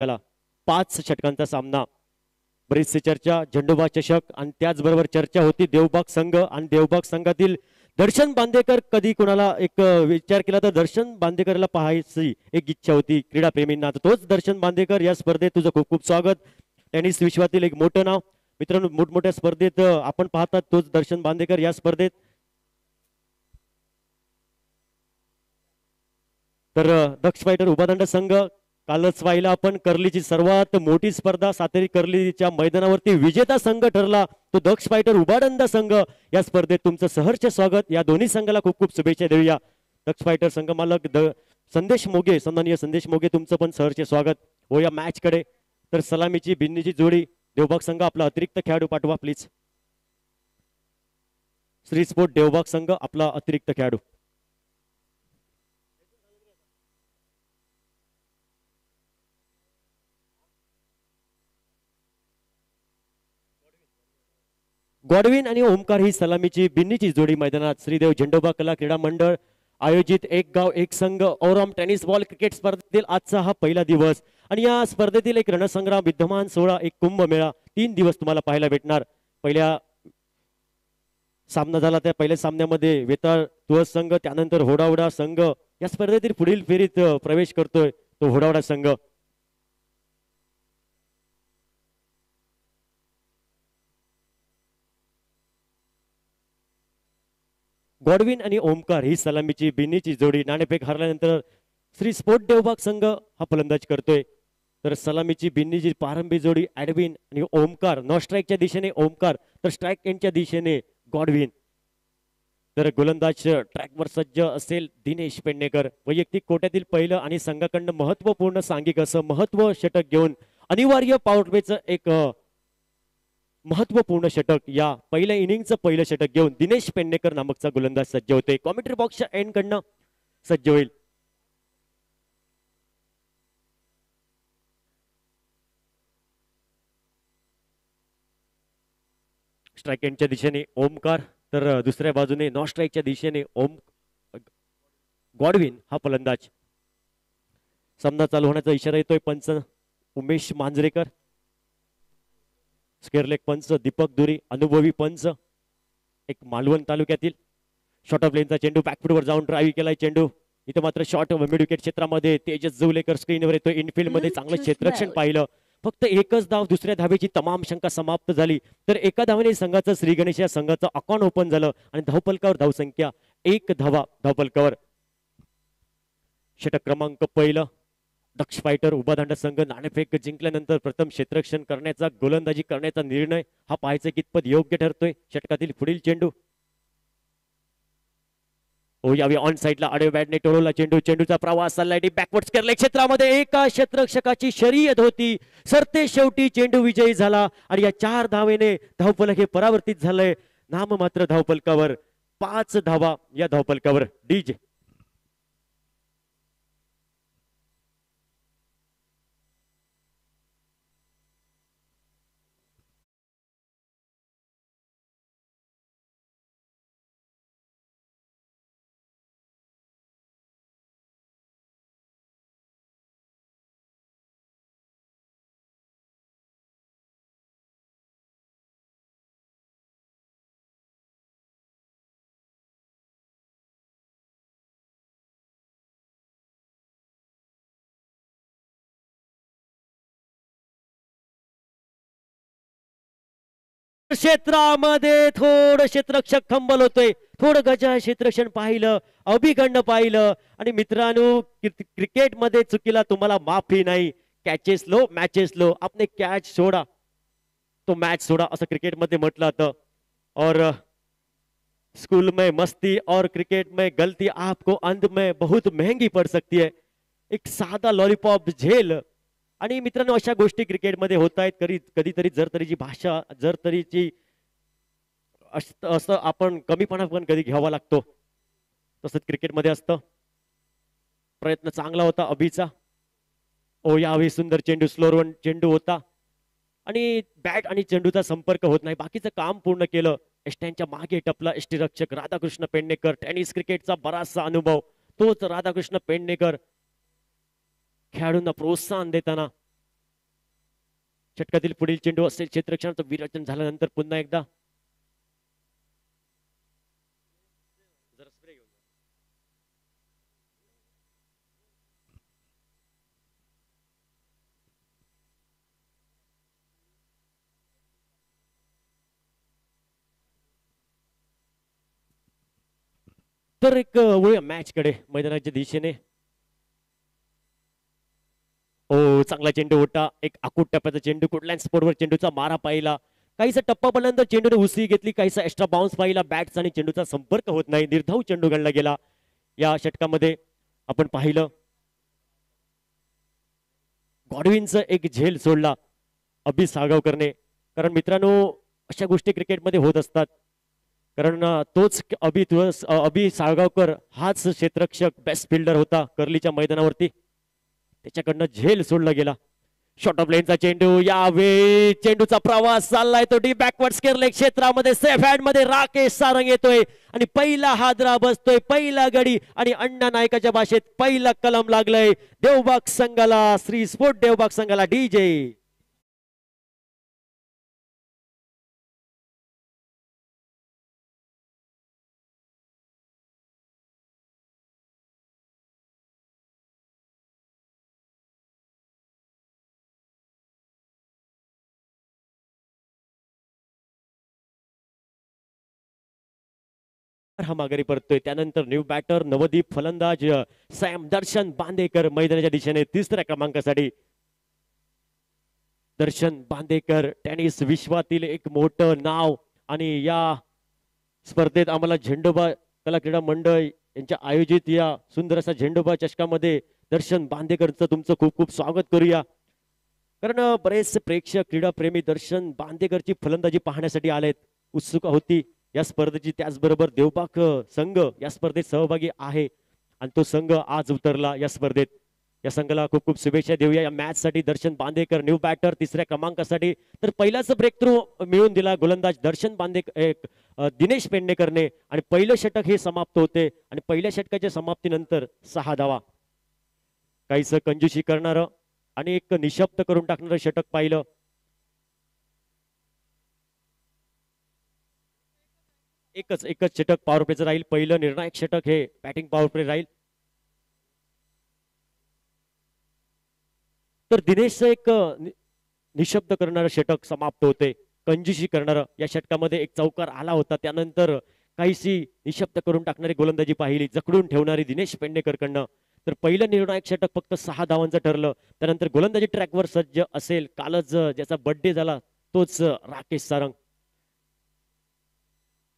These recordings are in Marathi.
त्याला 5 षटकांचा सामना, बरीचशी चर्चा, झेंडूबाग चषक आणि त्याचबरोबर चर्चा होती देवबाग संघ आणि देवबाग संघातील दर्शन बांदेकर. कधी कोणाला एक विचार केला तर दर्शन बांदेकरला पाहायची एक इच्छा होती क्रीडा प्रेमींना. तोच दर्शन बांदेकर. या स्पर्धेत तुझं खूप खूप स्वागत. टेनिस विश्वातील एक मोठं नाव मित्रांनो. मोठमोठ्या स्पर्धेत आपण पाहतात तोच दर्शन बांदेकर या स्पर्धेत. तर दक्ष फायटर उभादांड संघ कालच पाहिला आपण कर्लीची सर्वात मोठी स्पर्धा सातेरी कर्लीच्या मैदानावरती विजेता संघ ठरला तो दक्ष फायटर उभादंड संघ. या स्पर्धेत तुमचं सहर्ष स्वागत. या दोन्ही संघाला खूप खूप शुभेच्छा देऊया. दक्ष फायटर संघ मालक संदेश मोगे, सन्माननीय संदेश मोगे, तुमचं पण सहर्ष स्वागत हो या मॅच कडे. तर सलामीची बिन्नीची जोडी देवबाग संघ आपला अतिरिक्त खेळाडू पाठवा प्लीज. श्री स्पोर्ट देवबाग संघ आपला अतिरिक्त खेळाडू. गॉडविन आणि ओमकार ही सलामीची बिन्नीची जोडी मैदानात श्रीदेव झेंडोबा कला क्रीडा मंडळ आयोजित एक गाव एक संघ ओरम टेनिस बॉल क्रिकेट स्पर्धेतील आजचा हा पहिला दिवस. आणि या स्पर्धेतील एक रणसंग्राम विद्यमान सोहळा, एक कुंभमेळा 3 दिवस तुम्हाला पाहायला भेटणार. पहिल्या सामना झाला त्या पहिल्या सामन्यामध्ये वेताळ तुळस संघ, त्यानंतर होडावडा संघ या स्पर्धेतील पुढील फेरीत प्रवेश करतोय तो होडावडा संघ. गॉडविन आणि ओमकार ही सलामीची बिन्नीची जोडी. नाणेफेक हरल्यानंतर श्री स्पोर्ट देवबाग संघ हा फलंदाज करतोय. तर सलामीची बिन्नीची प्रारंभी जोडी ॲडविन आणि ओमकार. नॉन स्ट्राईकच्या दिशेने ओमकार तर स्ट्राईक एंडच्या दिशेने गॉडविन. तर गोलंदाज ट्रॅकवर सज्ज असेल दिनेश पेडणेकर. वैयक्तिक कोट्यातील पहिलं आणि संघाकडनं महत्वपूर्ण सांघिक असं महत्व षटक घेऊन अनिवार्य पॉवर प्लेचं एक महत्वपूर्ण षटक, या पहिल्या इनिंगचं पहिलं षटक घेऊन दिनेश पेडणेकर नामकचा गोलंदाज सज्ज होते. कॉमेंट्री बॉक्सच्या एंड कडनं सज्ज होईल. स्ट्राईक एंडच्या दिशेने ओमकार तर दुसऱ्या बाजूने नॉन स्ट्राईकच्या दिशेने गॉडविन हा फलंदाज. सामना चालू होण्याचा इशारा येतोय पंच उमेश मांजरेकर, स्केअरलेग पंच दीपक दुरी, अनुभवी पंच एक मालवण तालुक्यातील. शॉर्ट ऑफ लेनचा चेंडू बॅकफुटवर जाऊन ड्राईव्ह केलाय चेंडू. इथं मात्र शॉर्ट मिड विकेट क्षेत्रामध्ये तेजस जवलेकर स्क्रीनवर येतो. इनफिल्ड मध्ये चांगलं क्षेत्ररक्षण पाहिलं. फक्त एकच धाव, दुसऱ्या धावेची तमाम शंका समाप्त झाली. तर एका धावेने संघाचं श्री गणेश या संघाचं अकाउंट ओपन झालं आणि धावपलकावर धावसंख्या 1 धावा धावपलकावर. षटक क्रमांक पहिलं दक्ष फायटर उभादांड संघ. नाणेफेक जिंकल्यानंतर प्रथम क्षेत्ररक्षण करण्याचा, गोलंदाजी करण्याचा निर्णय हा पाहायचा कितपत योग्य ठरतोय. षटकातील पुढील चेंडू हो यावी ऑन साइडला आडव्या बॅटने टोळवला चेंडू. चेंडूचा प्रवास चाललाय बॅकवर्ड स्केअरलेग क्षेत्रामध्ये. एका क्षेत्ररक्षकाची शर्यत होती. सरते शेवटी चेंडू विजयी झाला आणि या 4 धावेने धावफलक हे परावर्तित झालंय. नाम मात्र धावफलकावर 5 धावा या धावफलकावर. डीजे क्षेत्रामध्ये थोडं क्षेत्ररक्षक खंबल होतोय. थोडं गजा क्षेत्ररक्षण पाहिलं, अभिगंड पाहिलं. आणि मित्रांनो क्रिकेटमध्ये चुकीला तुम्हाला माफी नाही. कॅचेस लो मॅचेस लो, आपने कॅच सोडा तो मॅच सोडा असं क्रिकेटमध्ये म्हटलं जातं. और स्कूल में मस्ती और क्रिकेट में गलती आपको अंत में बहुत महंगी पड़ सकती है. एक साधा लॉलीपॉप झेल. आणि मित्रांनो अशा गोष्टी क्रिकेटमध्ये होत आहेत. कधीतरी जर तरीची भाषा, जर तरीची असं आपण कमीपणा पण कधी घ्यावा लागतो. तसंच क्रिकेटमध्ये असतं. प्रयत्न चांगला होता अभिचा. ओ यावेळी सुंदर चेंडू, स्लोअर चेंडू होता आणि बॅट आणि चेंडूचा संपर्क होत नाही. बाकीचं काम पूर्ण केलं. एस्टँच्या मागे टपला यष्टीरक्षक राधाकृष्ण पेडणेकर. टेनिस क्रिकेटचा बराचसा अनुभव तोच राधाकृष्ण पेडणेकर. खेळाडूंना प्रोत्साहन देताना षटकातील पुढील चेंडू असेल क्षेत्ररक्षणाचं विरचन झाल्यानंतर पुन्हा एकदा तर एक वळूया मॅच कडे मैदानाच्या दिशेने. ओ चांगला चेंडू होता, एक आकुट टप्प्याचा चेंडू, कुठल्याच स्पोर्टवर चेंडूचा मारा पाहिला, काहीसा टप्पा पडल्यानंतर चेंडूने उसळी घेतली, काहीसा एक्स्ट्रा बाउन्स पाहिला, बॅट्स आणि चेंडूचा संपर्क होत नाही, निर्धाव चेंडू गणला गेला. या षटकामध्ये आपण पाहिलं गॉडविनचं एक झेल सोडला अभि साळगावकरने. कारण मित्रांनो अशा गोष्टी क्रिकेटमध्ये होत असतात. कारण तोच अभि साळगावकर हाच क्षेत्ररक्षक बेस्ट फिल्डर होता कर्लीच्या मैदानावरती. त्याच्याकडनं झेल सोडला गेला. शॉर्ट ऑफ लेनचा चेंडू, यावेळी चेंडूचा प्रवास चाललाय तो डी बॅकवर्ड स्केअर क्षेत्रामध्ये सेफ हँड मध्ये राकेश सारंग येतोय आणि पहिला हादरा बसतोय, पहिला गडी आणि अण्णा नायकाच्या भाषेत पहिला कलम लागलंय देवबाग संघाला, श्री स्पोर्ट देवबाग संघाला. डीजे हा माघारी परतोय. त्यानंतर न्यू बॅटर नवदीप फलंदाज सॅम दर्शन बांदेकर मैदानाच्या दिशेने तिसऱ्या क्रमांकासाठी. दर्शन बांदेकर टेनिस विश्वातील एक मोठं नाव आणि या स्पर्धेत आम्हाला झेंडोबा कला क्रीडा मंडळ यांच्या आयोजित या सुंदर असा झेंडोबा चषकामध्ये दर्शन बांदेकरचं तुमचं खूप खूप स्वागत करूया. कारण बरेचसे प्रेक्षक क्रीडाप्रेमी दर्शन बांदेकरची फलंदाजी पाहण्यासाठी आलेत, उत्सुकता होती या स्पर्धेची. त्याचबरोबर देवबाग संघ या स्पर्धेत सहभागी आहे आणि तो संघ आज उतरला या स्पर्धेत. या संघाला खूप खूप शुभेच्छा देऊया या मॅच साठी. दर्शन बांदेकर न्यू बॅटर तिसऱ्या क्रमांकासाठी. तर पहिलाच ब्रेक थ्रू मिळून दिला गोलंदाज दर्शन बांदेकर दिनेश पेडणेकरने आणि पहिलं षटक हे समाप्त होते आणि पहिल्या षटकाच्या समाप्तीनंतर 6 धावा. काहीच कंजूशी करणारं आणि एक निशब्द करून टाकणारं षटक पाहिलं. एकच षटक पॉवर प्लेचं राहील. पहिलं निर्णायक षटक हे बॅटिंग पॉवर प्ले राहील. तर दिनेशचं एक निशब्द करणारं षटक समाप्त होते. कंजूशी करणारं या षटकामध्ये एक चौकार आला होता, त्यानंतर काहीशी निशब्द करून टाकणारी गोलंदाजी पाहिली, जखडून ठेवणारी दिनेश पेडणेकरकडनं. तर पहिलं निर्णायक षटक फक्त 6 धावांचं ठरलं. त्यानंतर गोलंदाजी ट्रॅकवर सज्ज असेल, कालच ज्याचा बर्थडे झाला तोच Rakesh Sarang.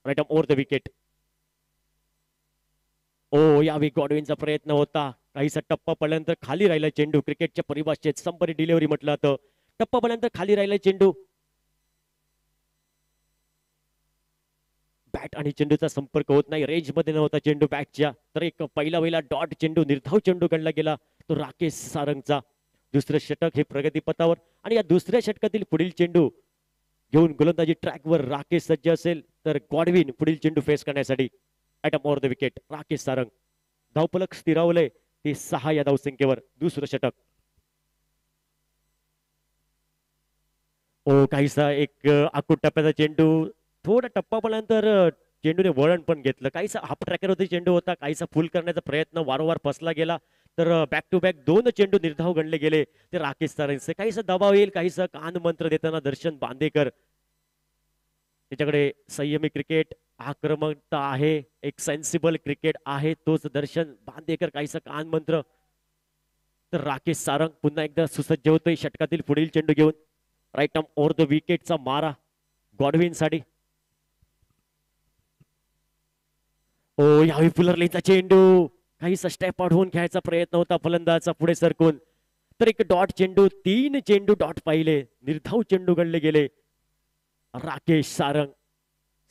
Right over the wicket. ओ यावेळी गॉडविनचा प्रयत्न होता, काहीसा टप्पा पडल्यानंतर खाली राहिला चेंडू. क्रिकेटच्या परिभाषेत संपरी डिलिव्हरी म्हटलं जातं. टप्पा पडल्यानंतर खाली राहिला चेंडू. बॅट आणि चेंडूचा संपर्क होत नाही, रेंज मध्ये नव्हता चेंडू बॅटच्या. तर एक पहिला डॉट चेंडू, निर्धाव चेंडू गणला गेला तो राकेश सारंगचा. दुसरं षटक हे प्रगतीपथावर आणि या दुसऱ्या षटकातील पुढील चेंडू घेऊन गोलंदाजी ट्रॅकवर राकेश सज्ज असेल, तर गॉडविन पुढील चेंडू फेस करण्यासाठी. ॲटम over the wicket Rakesh Sarang. धावफलक स्थिरावलंय ते 6 या धावसंख्येवर. दुसरं षटक. ओ काहीसा एक आकुट टप्प्याचा चेंडू, थोडा टप्पा पडल्यानंतर चेंडूने वळण पण घेतलं. काहीसा हाफ ट्रॅकर होते चेंडू होता, काहीसा फुल करण्याचा प्रयत्न वारंवार फसला गेला. तर बॅक टू बॅक 2 चेंडू निर्धाव गणले गेले ते राकेश सारंगचे. काहीसा दबाव येईल, काहीसा कान मंत्र देताना दर्शन बांदेकर. त्याच्याकडे संयमी क्रिकेट आक्रमकता आहे, एक सेन्सिबल क्रिकेट आहे, तोच दर्शन बांदेकर. काहीसा कान मंत्र. तर राकेश सारंग पुन्हा एकदा सुसज्ज होतोय षटकातील पुढील चेंडू घेऊन. राईट आर्म ओव्हर द विकेटचा मारा गॉडविन साठी. ओ यावेळी फुलरलीचा चेंडू, काहीसा स्टेप आउट होऊन खेळायचा प्रयत्न होता फलंदाजाचा पुढे सरकून. तर एक डॉट चेंडू, 3 चेंडू डॉट पाहिले, निर्धाव चेंडू गणले गेले. राकेश सारंग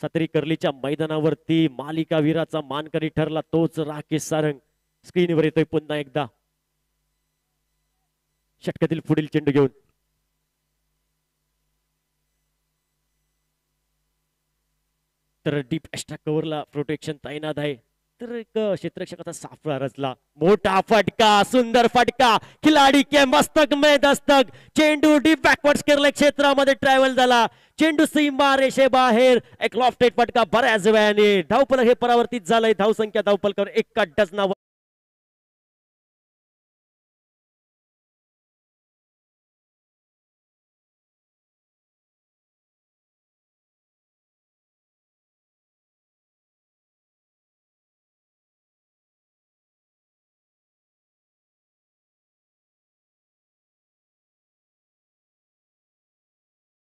सतरी कर्लीच्या मैदानावरती मालिकावीराचा मानकरी ठरला तोच राकेश सारंग. स्क्रीनवर येतोय पुन्हा एकदा षटकातील पुढील चेंडू घेऊन. तर डीप एक्स्ट्रा कव्हरला प्रोटेक्शन तैनात आहे. तर एक क्षेत्ररक्षकाचा साफळा रचला, मोठा फटका, सुंदर फटका, खिलाडी के मस्तक में दस्तक, चेंडू डीप बॅकवर्ड केरळ क्षेत्रामध्ये ट्रॅव्हल झाला, चेंडू सीमा रेषेबाहेर, एक लॉफ्टेड फटका बऱ्याच वेळाने, धावफलक हे परावर्तित झालंय, धावसंख्या धावफलकावर एका डझनावर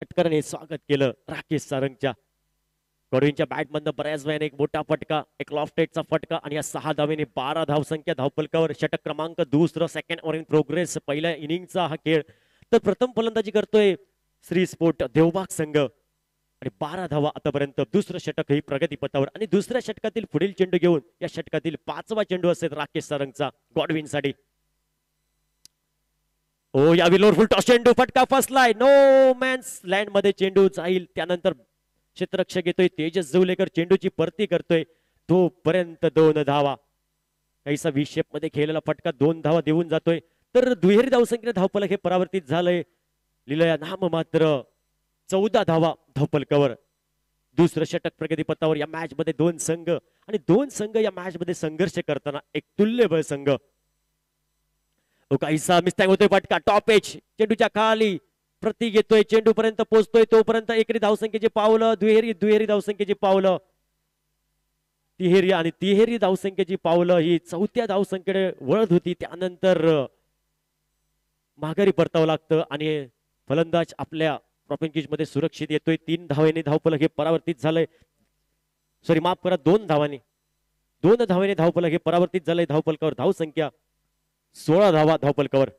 षटकराने स्वागत केलं राकेश सारंगच्या. कडूंच्या बॅटमधनं बऱ्याच वेळाने एक मोठा फटका, एक लॉफ्टेडचा फटका आणि या 6 धावेने 12 धावसंख्या धावफलकावर. षटक क्रमांक दुसरं, सेकंड ओव्हर इन प्रोग्रेस, पहिल्या इनिंगचा हा खेळ. तर प्रथम फलंदाजी करतोय श्री स्पोर्ट देवबाग संघ आणि 12 धावा आतापर्यंत. दुसरं षटक ही प्रगतीपथावर आणि दुसऱ्या षटकातील पुढील चेंडू घेऊन या षटकातील 5वा चेंडू असेल राकेश सारंगचा गॉडविन साठी. ओ या विलोर फुल टॉस चेंडू, फटका फसलाय, नो मॅन्स लँड मध्ये चेंडू जाईल. त्यानंतर क्षेत्ररक्षक येतोय तेजस जवलेकर, चेंडूची परती करतोय, तोपर्यंत 2 धावा. काहीसा विशेप मध्ये खेळलेला फटका 2 धावा देऊन जातोय. तर दुहेरी धावसंख्येने धावफलक हे परावर्तित झालंय. लिलया नाम मात्र 14 धावा धावफलकावर. दुसरं षटक प्रगतीपथावर. या मॅच मध्ये 2 संघ आणि 2 संघ या मॅच मध्ये संघर्ष करताना एक तुल्यबळ संघ. काहीसा मिस्टॅक होतोय, फटका टॉप एच, चेंडूच्या खाली प्रति घेतोय, चेंडू पर्यंत पोहोचतोय, तोपर्यंत एकरी धावसंख्येची पावलं, दुहेरी धावसंख्येची पावलं, तिहेरी आणि तिहेरी धावसंख्येची पावलं ही 4थ्या धावसंख्येकडे वळत होती. त्यानंतर माघारी परतावं लागतं आणि फलंदाज आपल्या प्रॉपिंग मध्ये सुरक्षित येतोय. 3 धावेने धावफलक हे परावर्तित झालंय. सॉरी माफ करा, 2 धावांनी, 2 धावेने धावफलक हे परावर्तित झालंय. धावफलकावर धावसंख्या 16 धावा धावफलकावर.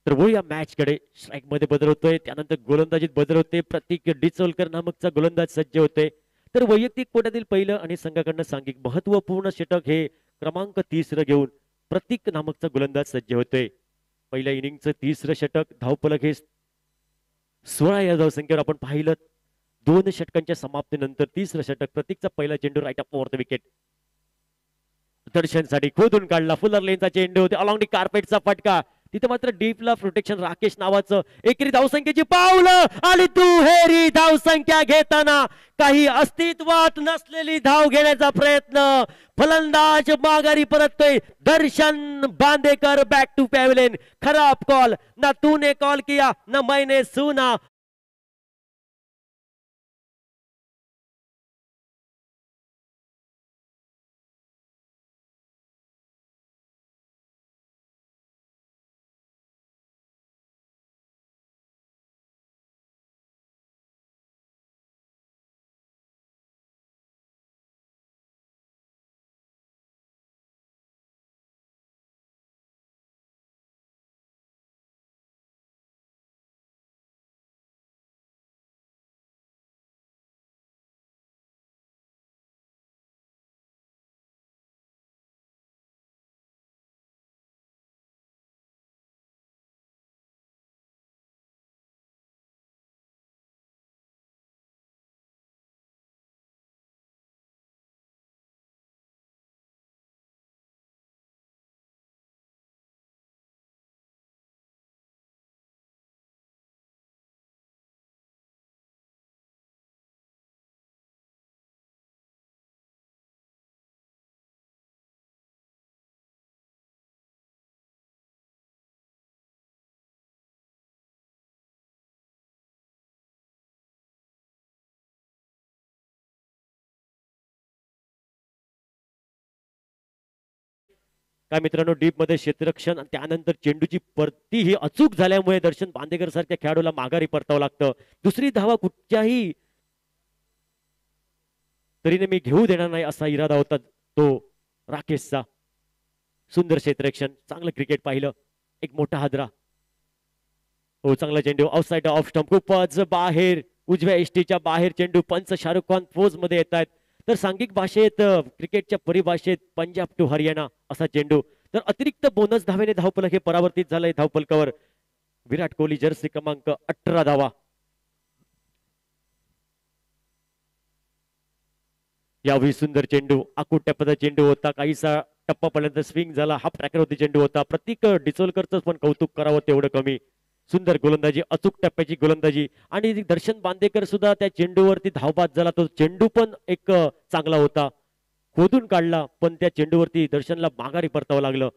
तर वो या मॅच कडे स्ट्राईक मध्ये बदल होतोय, त्यानंतर गोलंदाजीत बदल होते. प्रतीक डिचोलकर नामकचा गोलंदाज सज्ज होतोय. तर वैयक्तिक कोट्यातील पहिलं आणि संघाकडनं सांघिक महत्वपूर्ण षटक हे क्रमांक 30 घेऊन प्रतीक नामकचा गोलंदाज सज्ज होतोय. पहिल्या इनिंगचं 30 षटक, धावफलक हे 16 या धावसंख्येवर आपण पाहिलं. 2 षटकांच्या समाप्तीनंतर 30 षटक, प्रतीकचा पहिला चेंडू right off over the wicket, दर्शनसाठी खोदून काढला. फुलर लेनचा चेंडू होते, अलॉंग दी कार्पेटचा फटका, तिथे मात्र डीपला प्रोटेक्शन राकेश नावाचं. एकरी धावसंख्येची पावलं आणि दुहेरी धावसंख्या घेताना काही अस्तित्वात नसलेली धाव घेण्याचा प्रयत्न, फलंदाज माघारी परततोय. दर्शन बांदेकर बॅक टू पॅव्हलियन. खराब कॉल, ना तूने कॉल किया ना मैंने सुना. काय मित्रांनो, डीप मध्ये क्षेत्ररक्षण आणि त्यानंतर चेंडूची परती ही अचूक झाल्यामुळे दर्शन बांदेकर सारख्या खेळाडूला माघारी परतावं लागतं. दुसरी धावा कुठच्याही तरीने मी घेऊ देणार नाही असा इरादा होता तो राकेशचा. सुंदर क्षेत्ररक्षण, चांगलं क्रिकेट पाहिलं, एक मोठा हादरा. हो, चांगला चेंडू ऑफसाइड ऑफ स्टंप, खूपच बाहेर, उजव्या एसटीच्या बाहेर चेंडू. पंच शाहरुख खान पोज मध्ये येत आहेत. तर सांघिक भाषेत, क्रिकेटच्या परिभाषेत पंजाब टू हरियाणा असा चेंडू. तर अतिरिक्त बोनस धावेने धावफलक हे परावर्तित झालंय धावफलकावर. विराट कोहली जर्सी क्रमांक 18 धावा. यावेळी सुंदर चेंडू, आखूड टप्प्याचा चेंडू होता, काहीसा टप्पापर्यंत स्विंग झाला, हाफ ट्रॅकर होती चेंडू होता. प्रतीक डिचोलकरच पण कौतुक करावं तेवढं कमी. सुंदर गोलंदाजी, अचूक टप्प्याची गोलंदाजी. आणि दर्शन बांदेकर सुद्धा त्या चेंडूवरती धावबाद झाला. तो चेंडू पण एक चांगला होता, खोदून काढला, पण त्या चेंडूवरती दर्शनला माघारी परतावं लागलं.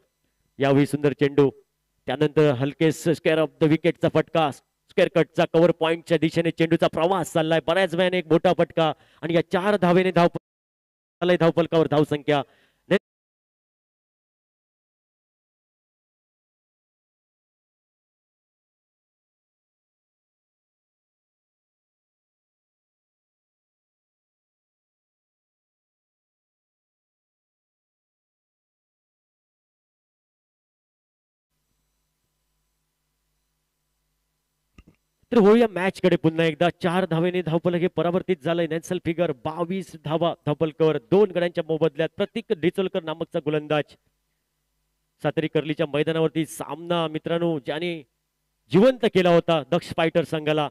यावेळी सुंदर चेंडू, त्यानंतर हलके स्क्वेअर ऑफ द विकेटचा फटका, स्क्वेअर कटचा कव्हर पॉइंटच्या दिशेने चेंडूचा प्रवास चाललाय. बऱ्याच वेळाने एक मोठा फटका आणि या 4 धावेने धावफलकावर धावसंख्या. तर होऊया मॅच कडे पुन्हा एकदा. 4 धावेने धावफलक हे परावर्तित झालंय. नॅन्सल फिगर 22 धावा धावफलकावर. 2 गड्यांच्या मोबदल्यात प्रतीक डिचोलकर नामकचा गोलंदाज. सातेरी कर्लीच्या मैदानावरती सामना मित्रांनो ज्याने जिवंत केला होता दक्ष फायटर संघाला.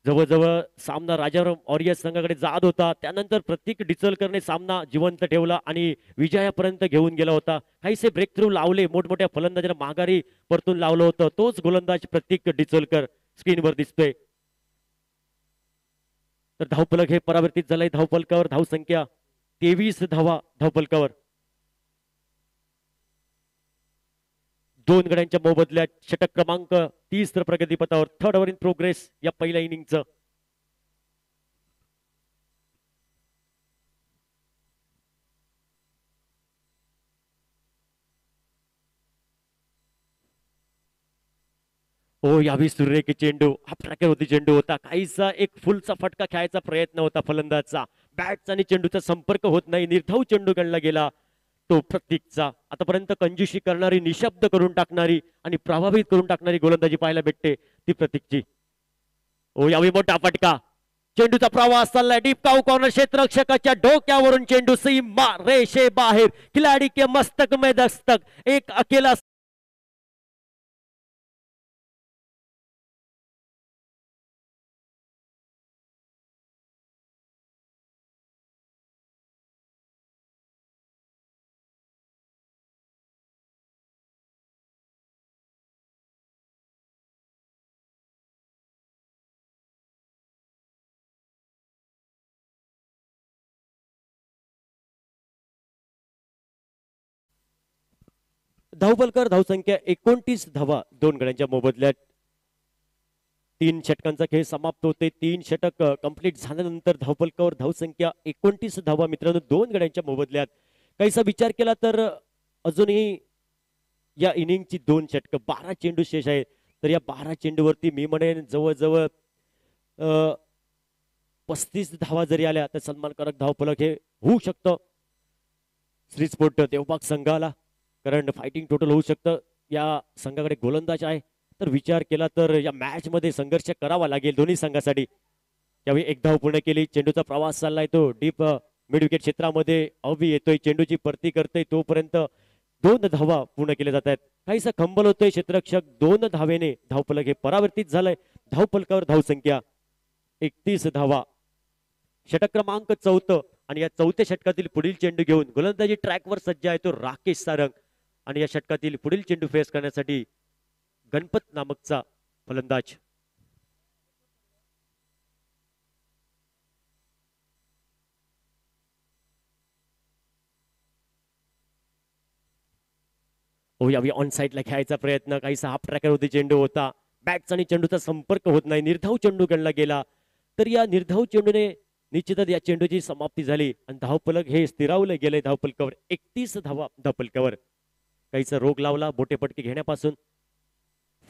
जवळजवळ सामना राजाराम ऑरियस संघाकडे जात होता. त्यानंतर प्रतीक डिचोलकरने सामना जिवंत ठेवला आणि विजयापर्यंत घेऊन गेला होता. काहीसे ब्रेक थ्रू लावले, मोठमोठ्या फलंदाजांना माघारी परतून लावलं होतं. तोच गोलंदाज प्रतीक डिचोलकर स्क्रीनवर दिसतोय. तर धावफलक हे परावर्तित झालंय धावफलकावर. धावसंख्या 23 धावा धावफलकावर. 2 गड्यांच्या मोबदल्यात षटक क्रमांक 30 प्रगतीपथावर. 3rd ओव्हर इन प्रोग्रेस या पहिल्या इनिंगचं. हो, यावी सुरेख चेंडू, हा ट्रॅकर होती चेंडू होता, काहीसा एक फुलचा फटका खेळायचा प्रयत्न होता फलंदाजचा. बॅटचा आणि चेंडूचा संपर्क होत नाही, निर्धाव चेंडू गणला गेला तो प्रतीकचा. आतापर्यंत कंजूशी करणारी, निशब्द करून टाकणारी आणि प्रभावित करून टाकणारी गोलंदाजी पाहायला भेटते ती प्रतीकची. हो, यावी मोठा फटका, चेंडूचा प्रवास चाललाय डीप काऊ कॉर्नर. क्षेत्ररक्षकाच्या डोक्यावरून चेंडू सीमा रेषे बाहेर. खिलाडी के मस्तक में दस्तक, एक अकेला धावफलकर. धावसंख्या 29 धावा 2 गड्यांच्या मोबदल्यात. 3 षटकांचा खेळ समाप्त होते. 3 षटक कंप्लीट झाल्यानंतर धावफलकावर धावसंख्या 29 धावा मित्रांनो 2 गड्यांच्या मोबदल्यात. काहीसा विचार केला तर अजूनही या इनिंगची 2 षटक, 12 चेंडू शेष आहेत. तर या 12 चेंडूवरती मी म्हणेन जवळजवळ 35 धावा जरी आल्या तर सन्मानकारक धावफलक हे होऊ शकतं श्री स्पोर्ट देवबाग संघाला, कारण फायटिंग टोटल होऊ शकतं. या संघाकडे गोलंदाज आहे, तर विचार केला तर या मॅच मध्ये संघर्ष करावा लागेल दोन्ही संघासाठी. यावेळी एक धाव पूर्ण केली, चेंडूचा प्रवास चाललाय तो डीप मिड विकेट क्षेत्रामध्ये. अवि येतोय, चेंडूची परती करतोय, तोपर्यंत 2 धावा पूर्ण केल्या जात आहेत. काहीसा खंबल होतोय क्षेत्ररक्षक. 2 धावेने धावफलक हे परावर्तित झालंय. धावफलकावर धावसंख्या 31 धावा. षटक क्रमांक 4 आणि या 4थ्या षटकातील पुढील चेंडू घेऊन गोलंदाजी ट्रॅकवर सज्ज आहे तो राकेश सारंग. आणि या षटकातील पुढील चेंडू फेस करण्यासाठी गणपत नामकचा फलंदाज. हो, यावी ऑन साइडला खेळायचा प्रयत्न, काहीसा हाफ ट्रॅकर होती चेंडू होता. बॅटचा आणि चेंडूचा संपर्क होत नाही, निर्धाव चेंडू गणला गेला. तर या निर्धाव चेंडूने निश्चितच या चेंडूची समाप्ती झाली आणि धावफलक हे स्थिरावलं गेले धावफलकावर 31 धावा धावफलकावर. काहीचा रोग लावला बोटे पटके घेण्यापासून.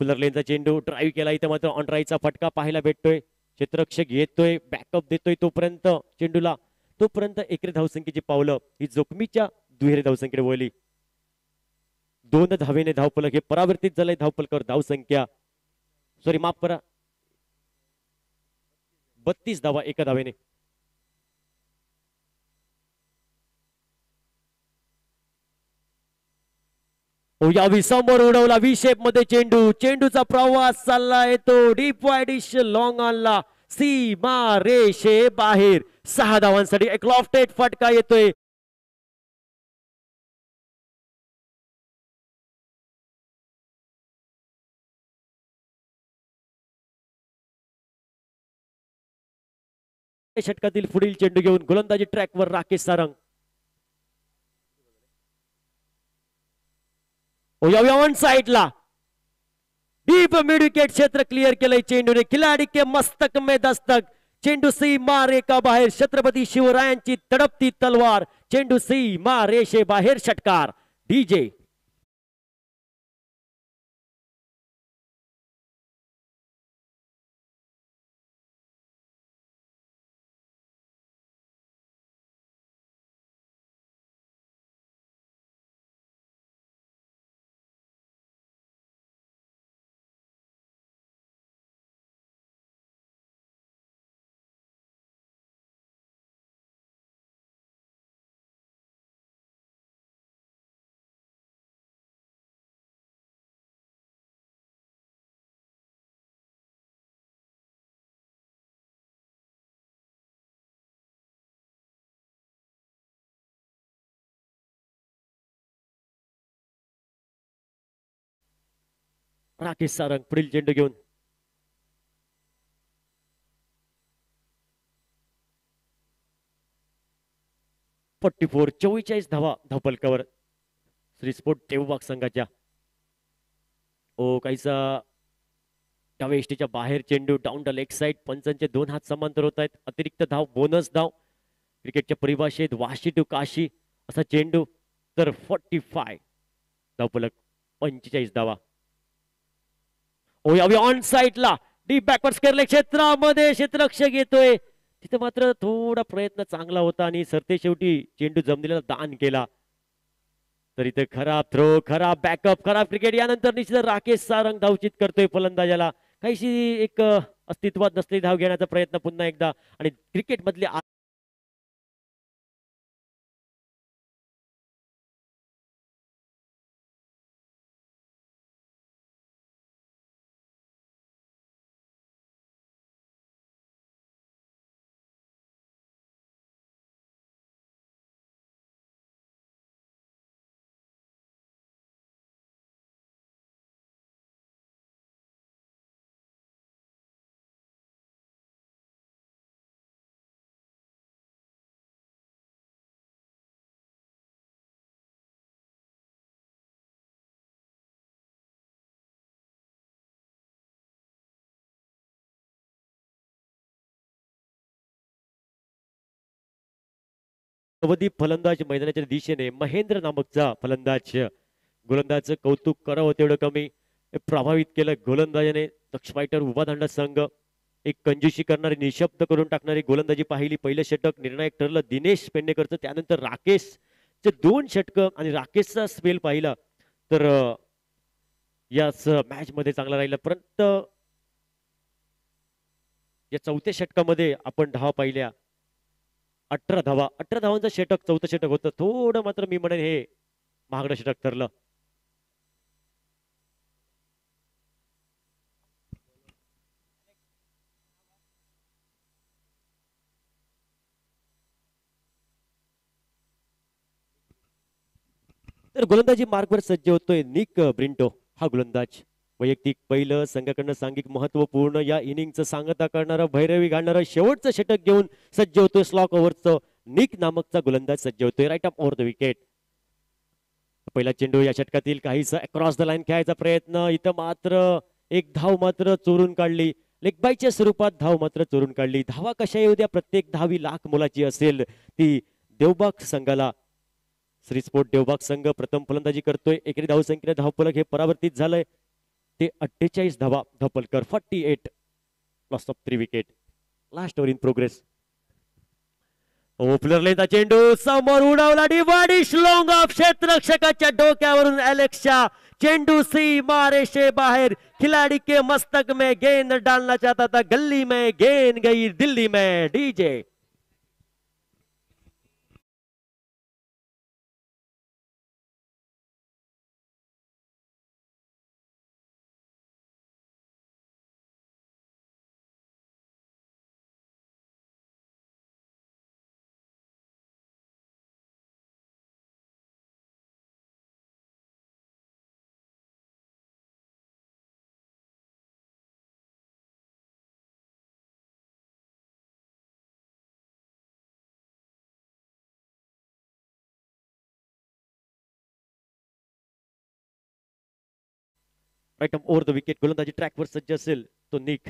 फुलर लेनचा चेंडू ड्राईव्ह केला इथं मात्र ऑन राईटचा फटका पाहायला भेटतोय. क्षेत्ररक्षक येतोय बॅकअप देतोय तोपर्यंत चेंडूला तोपर्यंत एकरी धावसंख्येची पावलं ही जोखमीच्या दुहेरी धावसंख्येकडे वळली. 2 धावेने धावफलक हे परावर्तित झालंय धावफलकावर धावसंख्या सॉरी माफ करा 32 धावा एका धावेने. यावी समोर उडवला व्ही शेप मध्ये चेंडू. चेंडूचा प्रवास चालला येतो डीप वाईडिश लॉंग ऑनला सीमा रेषे बाहेर. 6 धावांसाठी एक लॉफ्टेड फटका येतोय. षटकातील पुढील चेंडू घेऊन गोलंदाजी ट्रॅकवर राकेश सारंग. ऑन साइडला डीप मिड विकेट क्षेत्र क्लियर केलंय चेंडूने. खिलाडी के मस्तक में दस्तक. चेंडू सीमा रेखा बाहेर. छत्रपती शिवरायांची तडपती तलवार. चेंडू सीमा रेषे बाहेर. षटकार डीजे. राकेश सारंग पुढील चेंडू घेऊन. फोर्टी 44 धावा धावफलकावर श्री स्पोर्ट टेवबाग संघाच्या. काहीसा डाव्या एष्टीच्या बाहेर चेंडू डाऊन द लेग साइड. पंचांचे 2 हात समांतर होत आहेत. अतिरिक्त धाव बोनस धाव क्रिकेटच्या परिभाषेत वाशी टू काशी असा चेंडू. तर 45 धावफलक 45 धावा. ऑन साइडला डीप बॅकवर्ड केले क्षेत्रामध्ये क्षेत्ररक्षक येतोय तिथे मात्र थोडा प्रयत्न चांगला होता आणि सरते शेवटी चेंडू जमलेला दान केला. तर इथे खराब थ्रो खराब बॅकअप खराब क्रिकेट. यानंतर निश्चित राकेश सारंग धावचित करतोय फलंदाजाला. काहीशी एक अस्तित्वात नसलेली धाव घेण्याचा प्रयत्न पुन्हा एकदा आणि क्रिकेट मधले अवधी फलंदाज मैदानाच्या दिशेने महेंद्र नामकचा फलंदाज. गोलंदाजचं कौतुक करावं तेवढं कमी. प्रभावित केलं गोलंदाजाने. दक्ष फायटर उभा दांडा संघ एक कंजूशी करणारी निशब्द करून टाकणारी गोलंदाजी पाहिली. पहिलं षटक निर्णायक ठरलं दिनेश पेडणेकरचं. त्यानंतर राकेशचे 2 षटक आणि राकेशचा स्पेल पाहिला तर याच मॅच मध्ये चांगला राहिला. परंतु या 4थ्या षटकामध्ये आपण धावा पाहिल्या 18 धावा. 18 धावांचं षटक 4थं षटक होतं. थोडं मात्र मी म्हणेन हे महागडं षटक ठरलं. तर गोलंदाजी मार्गवर सज्ज होतोय निक ब्रिंटो हा गोलंदाज. वैयक्तिक पहिलं संघाकडनं सांघिक महत्वपूर्ण या इनिंगचं सांगता करणारं भैरवी घालणारं शेवटचं षटक घेऊन सज्ज होतोय स्लॉक ओव्हरचं निक नामकचा गोलंदाज सज्ज होतोय राईट अप ओव्हर द विकेट. पहिला चेंडू या षटकातील काहीसा अक्रॉस द लाईन खेळायचा प्रयत्न. इथं मात्र एक धाव मात्र चोरून काढली. लेगबाईच्या स्वरूपात धाव मात्र चोरून काढली. धावा कशा येऊ द्या, प्रत्येक धावी लाख मोलाची असेल. ती देवबाग संघाला श्री स्पोर्ट देवबाग संघ प्रथम फलंदाजी करतोय. एकेरी धावसंख्येने धावफलक हे परावर्तित झालंय. ते 48 धावा. धावफलकर 48, loss of 3 wicket. Last over in progress. ओपनरचा चेंडू समोर उडवला. डिवाडिश लॉंग ऑफ, क्षेत्ररक्षकाच्या डोक्यावरून एलेक्सच्या चेंडू सीमा रेषे बाहर. खिलाड़ी के मस्तक में गेंद डालना चाहता था, गली में गेंद गई दिल्ली में. DJ right over the wicket. गोलंदाजी ट्रॅकवर सज्ज असेल तो निक.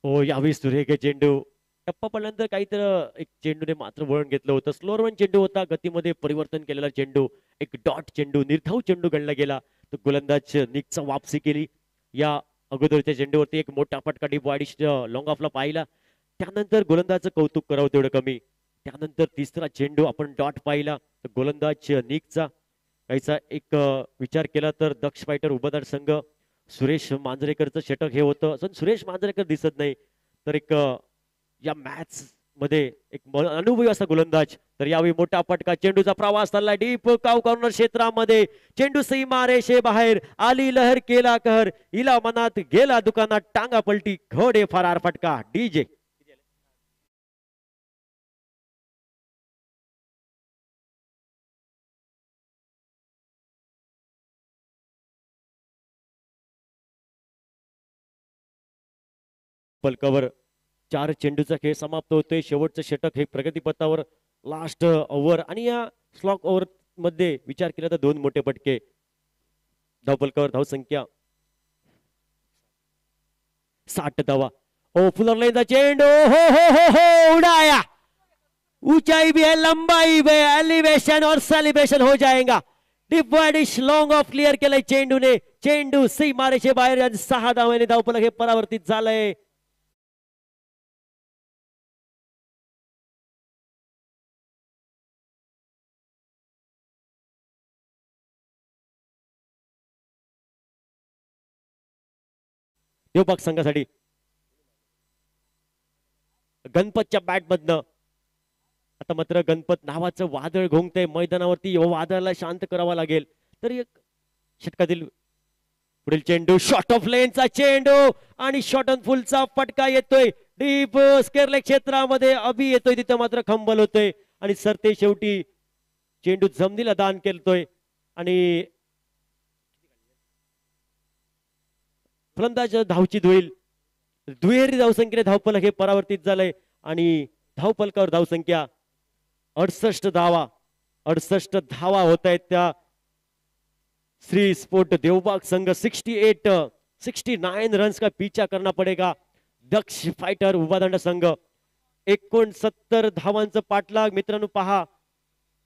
हो, यावेळी सुरेख चेंडू. टप्पा पडल्यानंतर काहीतरी एक चेंडूने मात्र वळण घेतलं होतं. स्लोअर वन चेंडू होता, गतीमध्ये परिवर्तन केलेला चेंडू. एक डॉट चेंडू, निर्धाव चेंडू गणला गेला. तो गोलंदाज निकचा वापसी केली. या अगोदरच्या चेंडूवरती एक मोठा फटका डिवाडिश लॉंग ऑफला पाहिला. त्यानंतर गोलंदाजचं कौतुक करावं तेवढं कमी. त्यानंतर तिसरा चेंडू आपण डॉट पाहिला. गोलंदाज निकचा काहीचा एक विचार केला तर दक्ष फायटर उबदार संघ सुरेश मांजरेकरचं षटक हे होतं. पण सुरेश मांजरेकर दिसत नाही. तर एक या मॅच मध्ये एक अनुभवी असा गोलंदाज. तर यावेळी मोठा फटका, चेंडूचा प्रवास चालला डीप काव कॉर्नर क्षेत्रामध्ये. चेंडू सीमा रेषे बाहेर. आली लहर केला कहर, हिला मनात गेला दुकानात, टांगा पलटी, घोडे फरार. फटका. डीजे पलकावर 4 चेंडूचा खेळ समाप्त होतोय. शेवटचं षटक हे प्रगतीपथावर, लास्ट ओव्हर. आणि या स्लॉक ओव्हर मध्ये विचार केला तर 2 मोठे फटके. धावपलकावर धावसंख्या 60 धावा. ओ फुलर लाईनचा चेंडू, हो हो हो हो, उड़ाया. ऊंचाई भी है, लंबाई भी है, एलिवेशन और सेलिब्रेशन हो जाएगा. डिवाडिश लॉंग ऑफ क्लिअर केलंय चेंडूने. चेंडू सीमारेषे बाहेर. 6 धावांनी धावफलक हे परावर्तित झालंय. देवबाग संघासाठी गणपतच्या बॅट मधनं आता मात्र गणपत नावाचं वादळ घोंगतंय मैदानावरती. वादळाला शांत करावा लागेल. तर एक षटकातील पुढील चेंडू, शॉर्ट ऑफ लेनचा चेंडू आणि शॉर्ट ऑन फुलचा फटका येतोय. डीप स्केअरलेग क्षेत्रामध्ये अभि येतोय. तिथं मात्र खंबल होतोय आणि सरते शेवटी चेंडू जमिनीला दान केलतोय. आणि फलंदाज धावचीत होईल. दुहेरी धावसंख्येने धावफलक हे परावर्तित झालंय. आणि धावफलकावर धावसंख्या 68 धावा. 68 धावा होत आहेत त्या श्री स्पोर्ट देवबाग संघ. 69 रन्स का पीछा करना पड़ेगा दक्ष फाइटर उभादंड संघ. 69 धावांचं पाठलाग. मित्रांनो पहा,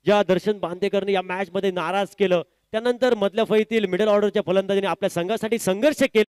ज्या दर्शन बांदेकरने या मॅच मध्ये नाराज केलं, त्यानंतर मधल्या फळीतील मिडल ऑर्डरच्या फलंदाजीने आपल्या संघासाठी संघर्ष केला.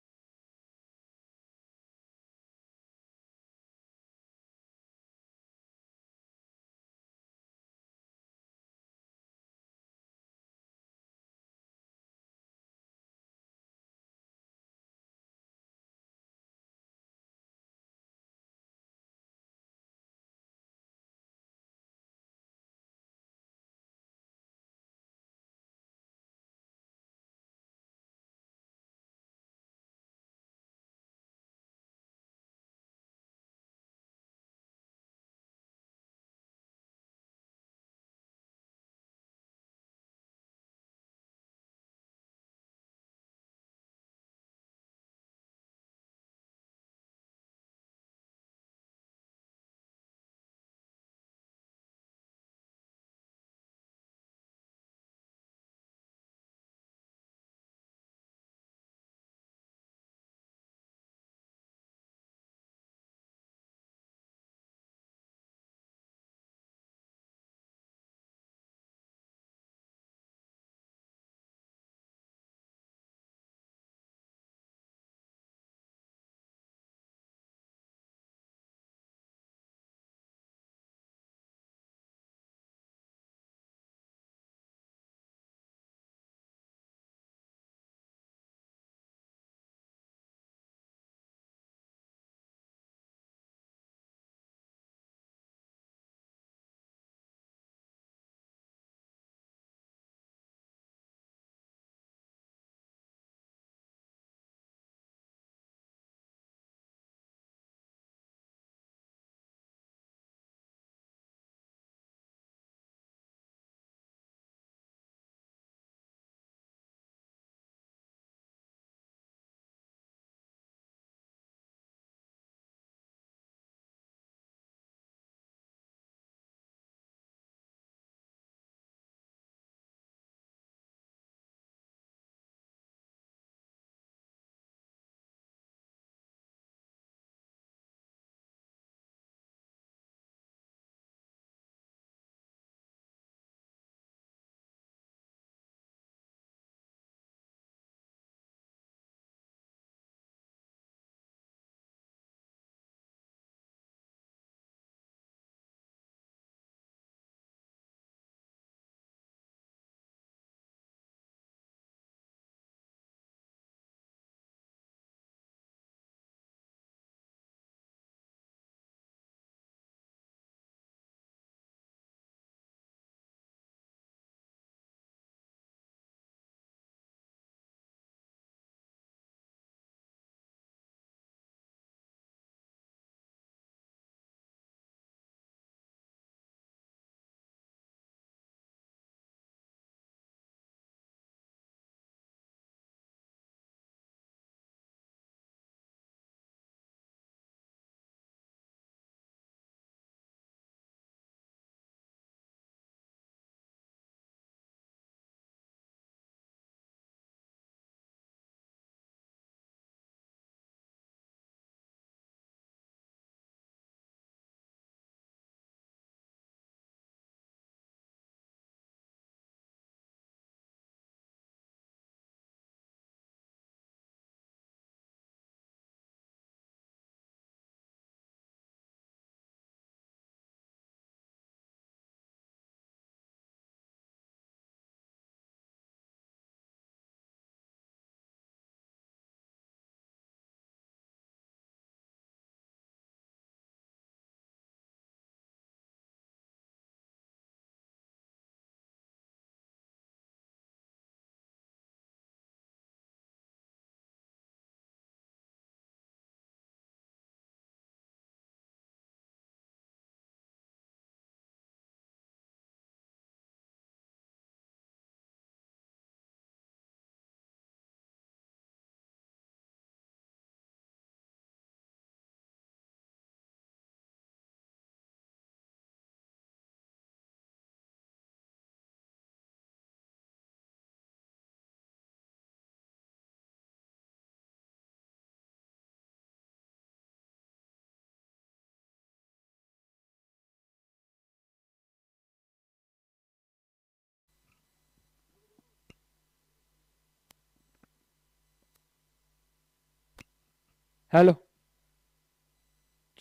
हेलो,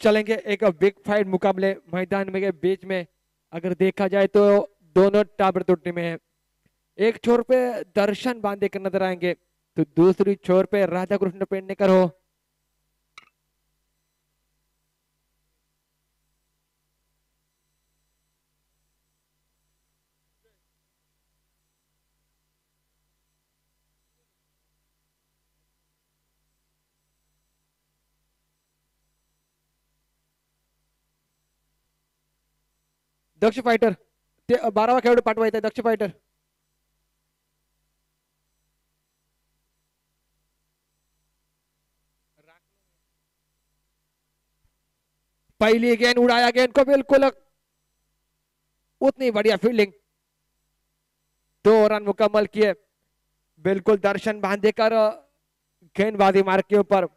चलेंगे एक बिग फाइट मुकाबले मैदान में के बीच में। अगर देखा जाए तो दोनों टाबर टुट्टी में है। एक छोर पे दर्शन बांधे कर नजर आएंगे, तो दूसरी छोर पे राधा कृष्ण पेडनेकर हो। दक्ष फायटर ते 12वा खेळाडू पाठवायचा आहे, दक्ष फायटर। पहली गेंद उड़ाया, गेंद को बिल्कुल उतनी बढ़िया फील्डिंग, 2 रन मुकम्मल किए। बिल्कुल दर्शन बांधेकर गेंदबाजी मार्ग के ऊपर।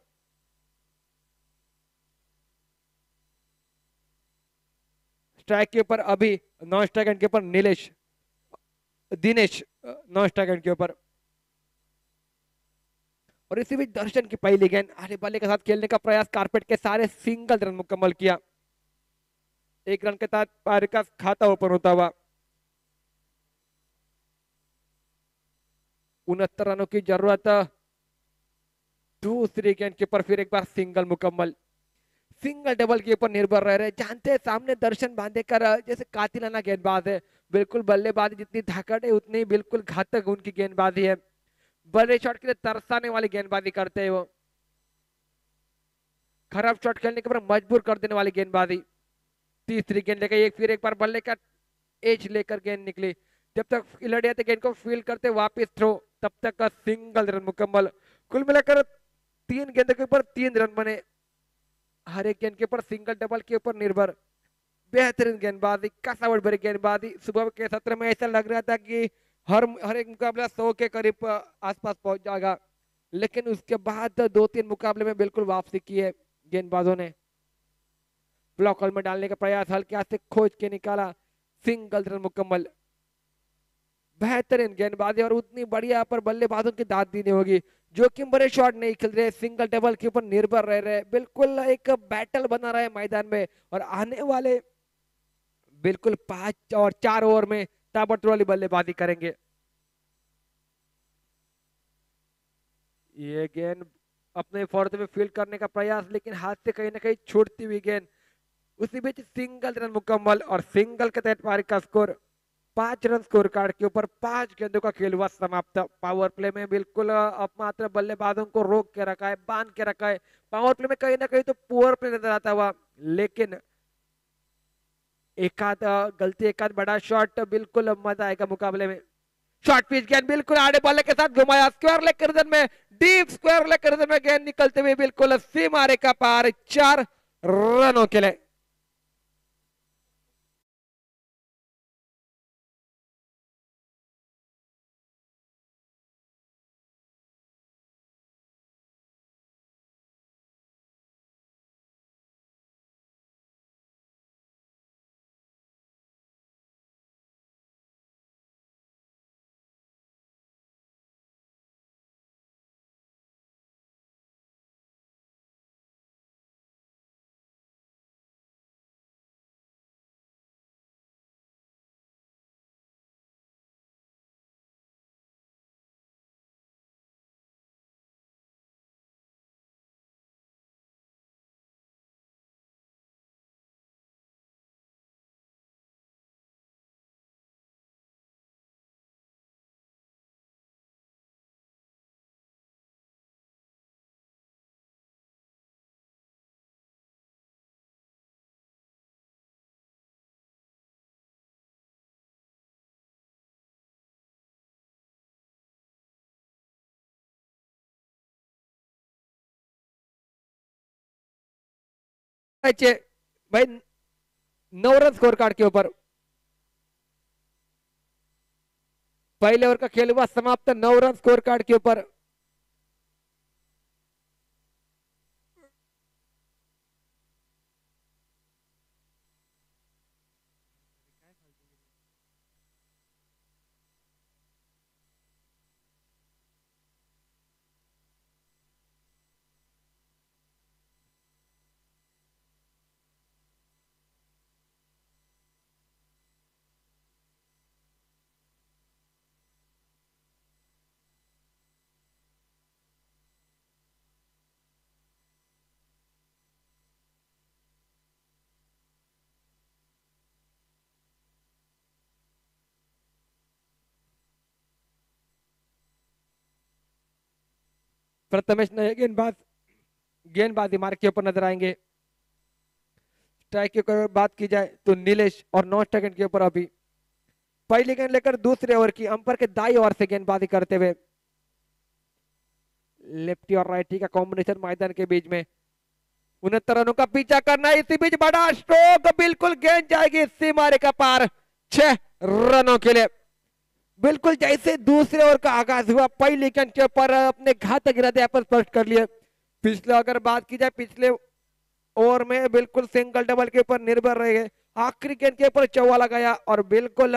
स्ट्राइक के ऊपर अभी, नॉन स्ट्राइक एंड के ऊपर Nilesh Dinesh, non strike end के ऊपर। और इसी बीच दर्शन की पहली गेंद आधे बल्ले के साथ खेलने का प्रयास, कारपेट के सारे सिंगल रन मुकम्मल किया। 1 रन के साथ पारी का खाता ओपन होता हुआ। 69 रनों की जरूरत। दूसरी गेंद के ऊपर फिर एक बार सिंगल मुकम्मल। सिंगल डबल के ऊपर निर्भर रह रहे, जानते हैं सामने दर्शन बांधेकर जैसे कातिलाना गेंदबाज है। बिल्कुल बल्लेबाजी जितनी धाकड़ है उतनी बिल्कुल घातक उनकी गेंदबाजी है। बड़े शॉट के लिए तरसाने वाली गेंदबाजी करते हैं वो। खराब शॉट खेलने के ऊपर मजबूर कर देने वाली गेंदबाजी। तीसरी गेंद लेकर फिर एक बार बल्ले का एज लेकर गेंद निकली। जब तक खिलाड़ी आते गेंद को फील करते वापस थ्रो, तब तक का सिंगल रन मुकम्मल। कुल मिलाकर 3 गेंद के ऊपर 3 रन बने। हर एक गेंद के ऊपर सिंगल डबल के ऊपर निर्भर। बेहतरीन गेंदबाजी, कसावट भरी गेंदबाजी। सुबह के सत्र में ऐसा लग रहा था कि हर एक मुकाबला 100 के करीब आसपास पहुंच जाएगा, लेकिन उसके बाद 2-3 मुकाबले में बिल्कुल वापसी की है गेंदबाजों ने। ब्लॉक होल में डालने का प्रयास, हल्के हाथ से खोज के निकाला, सिंगल रन मुकम्मल। बेहतरीन गेंदबाजी और उतनी बढ़िया पर बल्लेबाजों की दाद दी नहीं होगी। जोखिम भरे शॉट नहीं खेल रहे, सिंगल डबल के ऊपर निर्भर रह रहे, बिल्कुल एक बैटल बना रहा है मैदान में। और आने वाले बिल्कुल 5 और 4 ओवर में ताबड़तोड़ वाली बल्लेबाजी करेंगे। ये गेंद अपने फोर्थ में फील्ड करने का प्रयास, लेकिन हाथ से कहीं ना कहीं छूटती हुई गेंद। उसी बीच सिंगल रन मुकम्मल और सिंगल के तहत पारी का स्कोर 5 रन स्कोर कार्ड के ऊपर। 5 गेंदों का खेल हुआ समाप्त। पावर प्ले में बिल्कुल अपमात्र बल्लेबाजों को रोक के रखा है, बांध के रखा है। पावर प्ले में कहीं ना कहीं तो पुअर प्ले नजर आता हुआ, लेकिन एक आध गलती, एक आध बड़ा शॉट, बिल्कुल मजा आएगा मुकाबले में। शॉर्ट पिच गेंद बिल्कुल आड़े बल्ले के साथ घुमाया, स्क्वायर लेग रीजन में, डीप स्क्वायर लेग रीजन में गेंद निकलते हुए बिल्कुल सीमारे का पार, 4 रनों के लिए। भाई 9 रन स्कोर कार्ड के ऊपर पहले ओवर का खेल हुआ समाप्त, 9 रन स्कोर कार्ड के ऊपर। प्रथमेश नए गेंदबाजी मार्ग के ऊपर नजर आएंगे। स्ट्राइक की अगर बात की जाए तो नीलेश और 9 सेकंड के ऊपर अभी पहली गेंद लेकर दूसरे ओवर की अंपायर के दाई ओर से गेंदबाजी करते हुए लेफ्टी और राइटी का कॉम्बिनेशन मैदान के बीच में 69 रनों का पीछा करना है। इसी बीच बड़ा स्ट्रोक, बिल्कुल गेंद जाएगी सीमारे का पार 6 रनों के लिए। बिल्कुल जैसे दूसरे ओवर का आगाज हुआ पहली गेंद के ऊपर अपने घातक इरादे पर स्पष्ट कर लिए। पिछले अगर बात की जाए पिछले ओवर में बिल्कुल सिंगल डबल के ऊपर निर्भर रह गए। आखिरी गेंद के ऊपर चौवा लगाया और बिल्कुल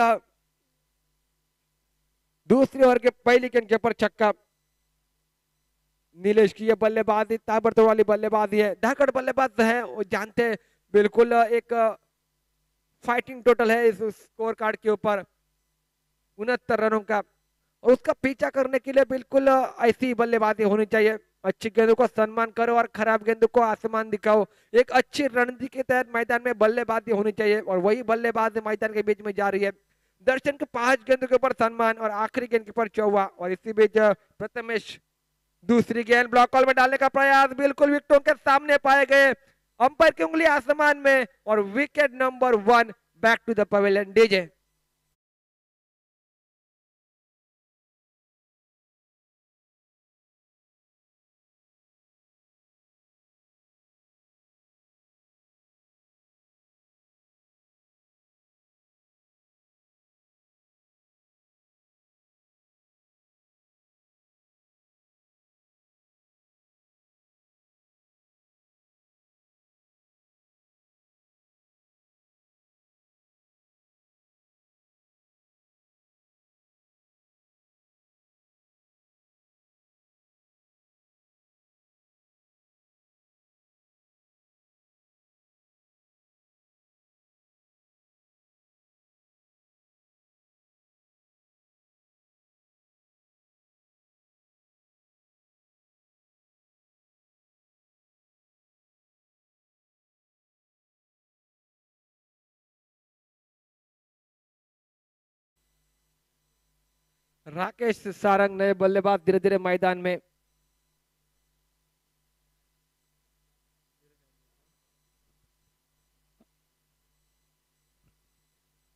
दूसरे ओवर के पहली गेंद के ऊपर छक्का। नीलेश की ये बल्लेबाजी ताबड़तोड़ वाली बल्लेबाजी है। धाकड़ बल्लेबाज है, वो जानते हैं बिल्कुल एक फाइटिंग टोटल है इस स्कोर कार्ड के ऊपर 69 रनों का। और उसका पीछा करने के लिए बिल्कुल ऐसी बल्लेबाजी होनी चाहिए। अच्छी गेंदों को सम्मान करो और खराब गेंदों को आसमान दिखाओ। एक अच्छी रणनीति के तहत मैदान में बल्लेबाजी होनी चाहिए और वही बल्लेबाजी मैदान के बीच में जा रही है। दर्शन के 5 गेंदों के ऊपर सम्मान और आखिरी गेंद के ऊपर चौवा। और इसी बीच प्रथमेश दूसरी गेंद ब्लॉक कॉल में डालने का प्रयास बिल्कुल विकेटों के सामने पाए गए। अंपायर की उंगली आसमान में और wicket number 1 back to the pavilion DJ. Rakesh Sarang नए बल्लेबाज धीरे धीरे मैदान में।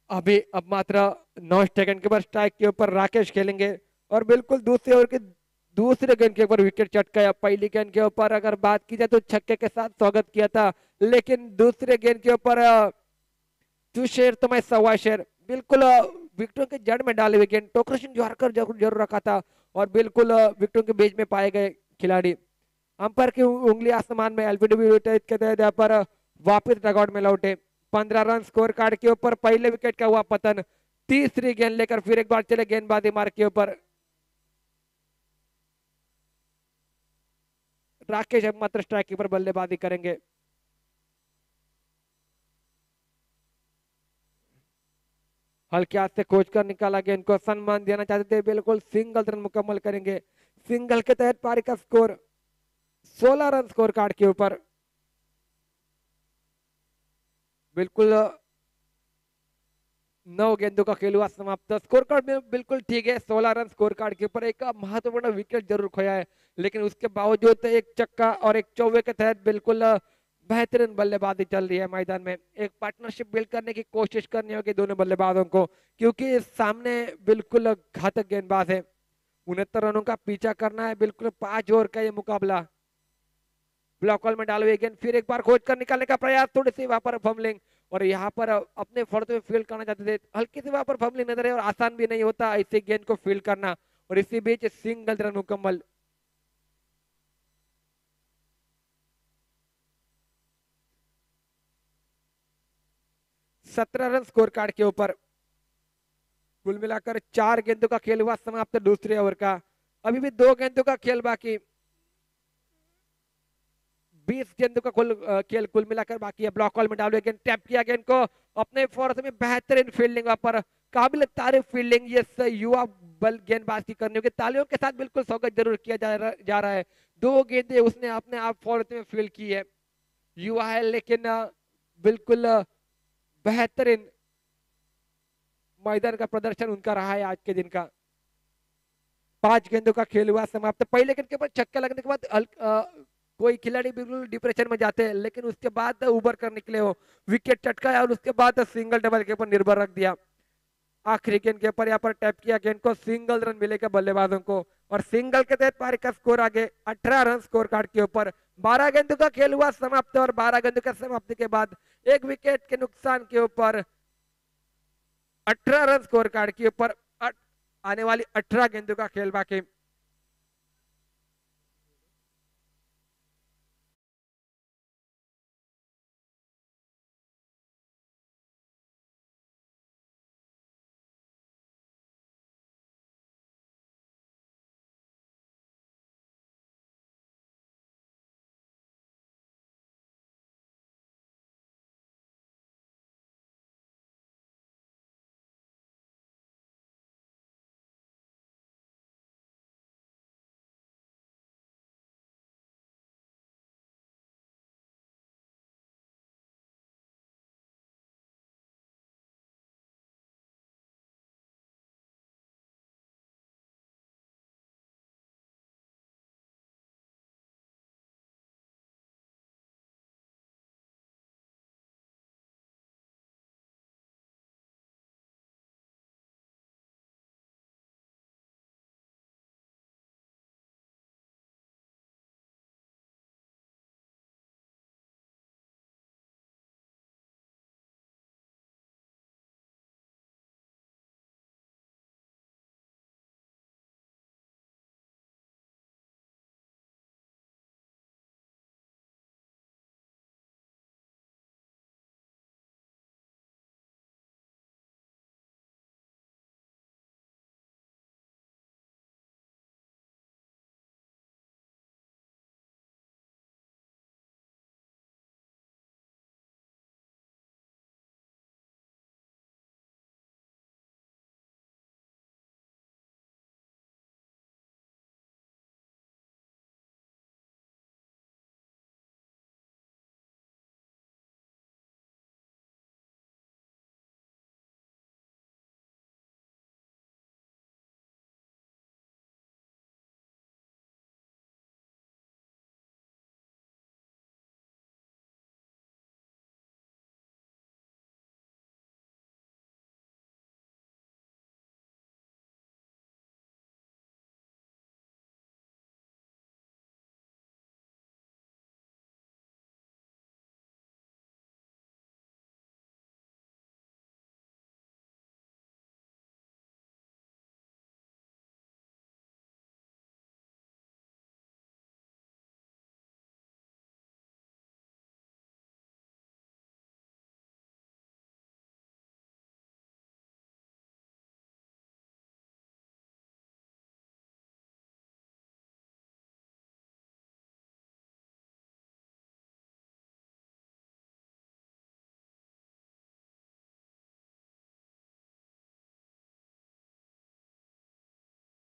अभी अब मात्र 9 सेकंड के बाद स्ट्राइक के ऊपर राकेश खेलेंगे और बिल्कुल दूसरे ओवर के दूसरे गेंद के ऊपर विकेट चटकाया। पहली गेंद के ऊपर अगर बात की जाए तो छक्के के साथ स्वागत किया था, लेकिन दूसरे गेंद के ऊपर तू शेर तो मैं सवा शेर बिल्कुल विकेटों के जड़ में डाले हुए गेंद टोकरेशन जोरकर जरूर रखा था और बिल्कुल विकेटों के बीच में पाए गए खिलाड़ी। अंपायर की उंगली आसमान में एलबीडब्ल्यू के तहत यहाँ पर वापस डगआउट में लौटे। 15 रन स्कोर कार्ड के ऊपर पहले विकेट का हुआ पतन। तीसरी गेंद लेकर फिर एक बार चले गेंदबाजी मार्ग के ऊपर। राकेश अब मात्र स्ट्राइक के ऊपर बल्लेबाजी करेंगे। हल्के हाथ से खोज कर निकाला गेंद को, सम्मान देना चाहते थे, बिल्कुल सिंगल रन मुकम्मल करेंगे। सिंगल के तहत पारी का स्कोर 16 रन स्कोर कार्ड के ऊपर। बिल्कुल 9 गेंदों का खेल हुआ समाप्त। स्कोर कार्ड में बिल्कुल ठीक है, 16 रन स्कोर कार्ड के ऊपर। एक महत्वपूर्ण विकेट जरूर खोया है, लेकिन उसके बावजूद एक चक्का और एक चौवे के तहत बिल्कुल बेहतरीन बल्लेबाजी चल रही है मैदान में। एक पार्टनरशिप बिल्ड करने की कोशिश करनी होगी दोनों बल्लेबाजों को, क्योंकि सामने बिल्कुल घातक गेंदबाज है। 69 रनों का पीछा करना है, बिल्कुल 5 ओवर का ये मुकाबला। ब्लॉक बॉल में डाले हुए गेंद फिर एक बार खोज कर निकालने का प्रयास, थोड़ी सी वहां पर फंबलिंग और यहाँ पर अपने फर्द में फील्ड करना चाहते थे, हल्की सी वहां पर फंबलिंग नजर है और आसान भी नहीं होता ऐसे गेंद को फील्ड करना। और इसी बीच सिंगल रन मुकम्मल। सत्रह रन स्कोर कार्ड के ऊपर। कुल मिलाकर 4 गेंदों का खेल हुआ समाप्त दूसरे ओवर का। अभी भी 2 गेंदों का खेल बाकी, 20 गेंदों का खेल कुल मिलाकर बाकी है। ब्लॉक कॉल में डाले गेंद, टैप किया गेंद को अपने फोर्स में, बेहतरीन फील्डिंग वहां पर, काबिल तारीफ फील्डिंग ये युवा बल गेंदबाज की करनी होगी। तालियों के साथ बिल्कुल स्वागत जरूर किया जा रहा है। 2 गेंदें उसने अपने आप फोर्स में फील्ड की है। युवा है लेकिन बिल्कुल बेहतरीन मैदान का प्रदर्शन उनका रहा है आज के दिन का। 5 गेंदों का खेल हुआ समाप्त। पहले गेंद के ऊपर छक्का लगने के बाद कोई खिलाड़ी बिल्कुल डिप्रेशन में जाते हैं, लेकिन उसके बाद उभर कर निकले हो, विकेट चटकाया और उसके बाद सिंगल डबल के ऊपर निर्भर रख दिया। आखिरी गेंद के ऊपर यहाँ पर टैप किया गेंद को, सिंगल रन मिलेगा बल्लेबाजों को और सिंगल के तहत पारी का स्कोर आगे 18 रन स्कोर कार्ड के ऊपर। 12 गेंदों का खेल हुआ समाप्त और 12 गेंदों का समाप्ति के बाद एक विकेट के नुकसान के ऊपर 18 रन स्कोर कार्ड के ऊपर आने वाली 18 गेंदों का खेल बाकी।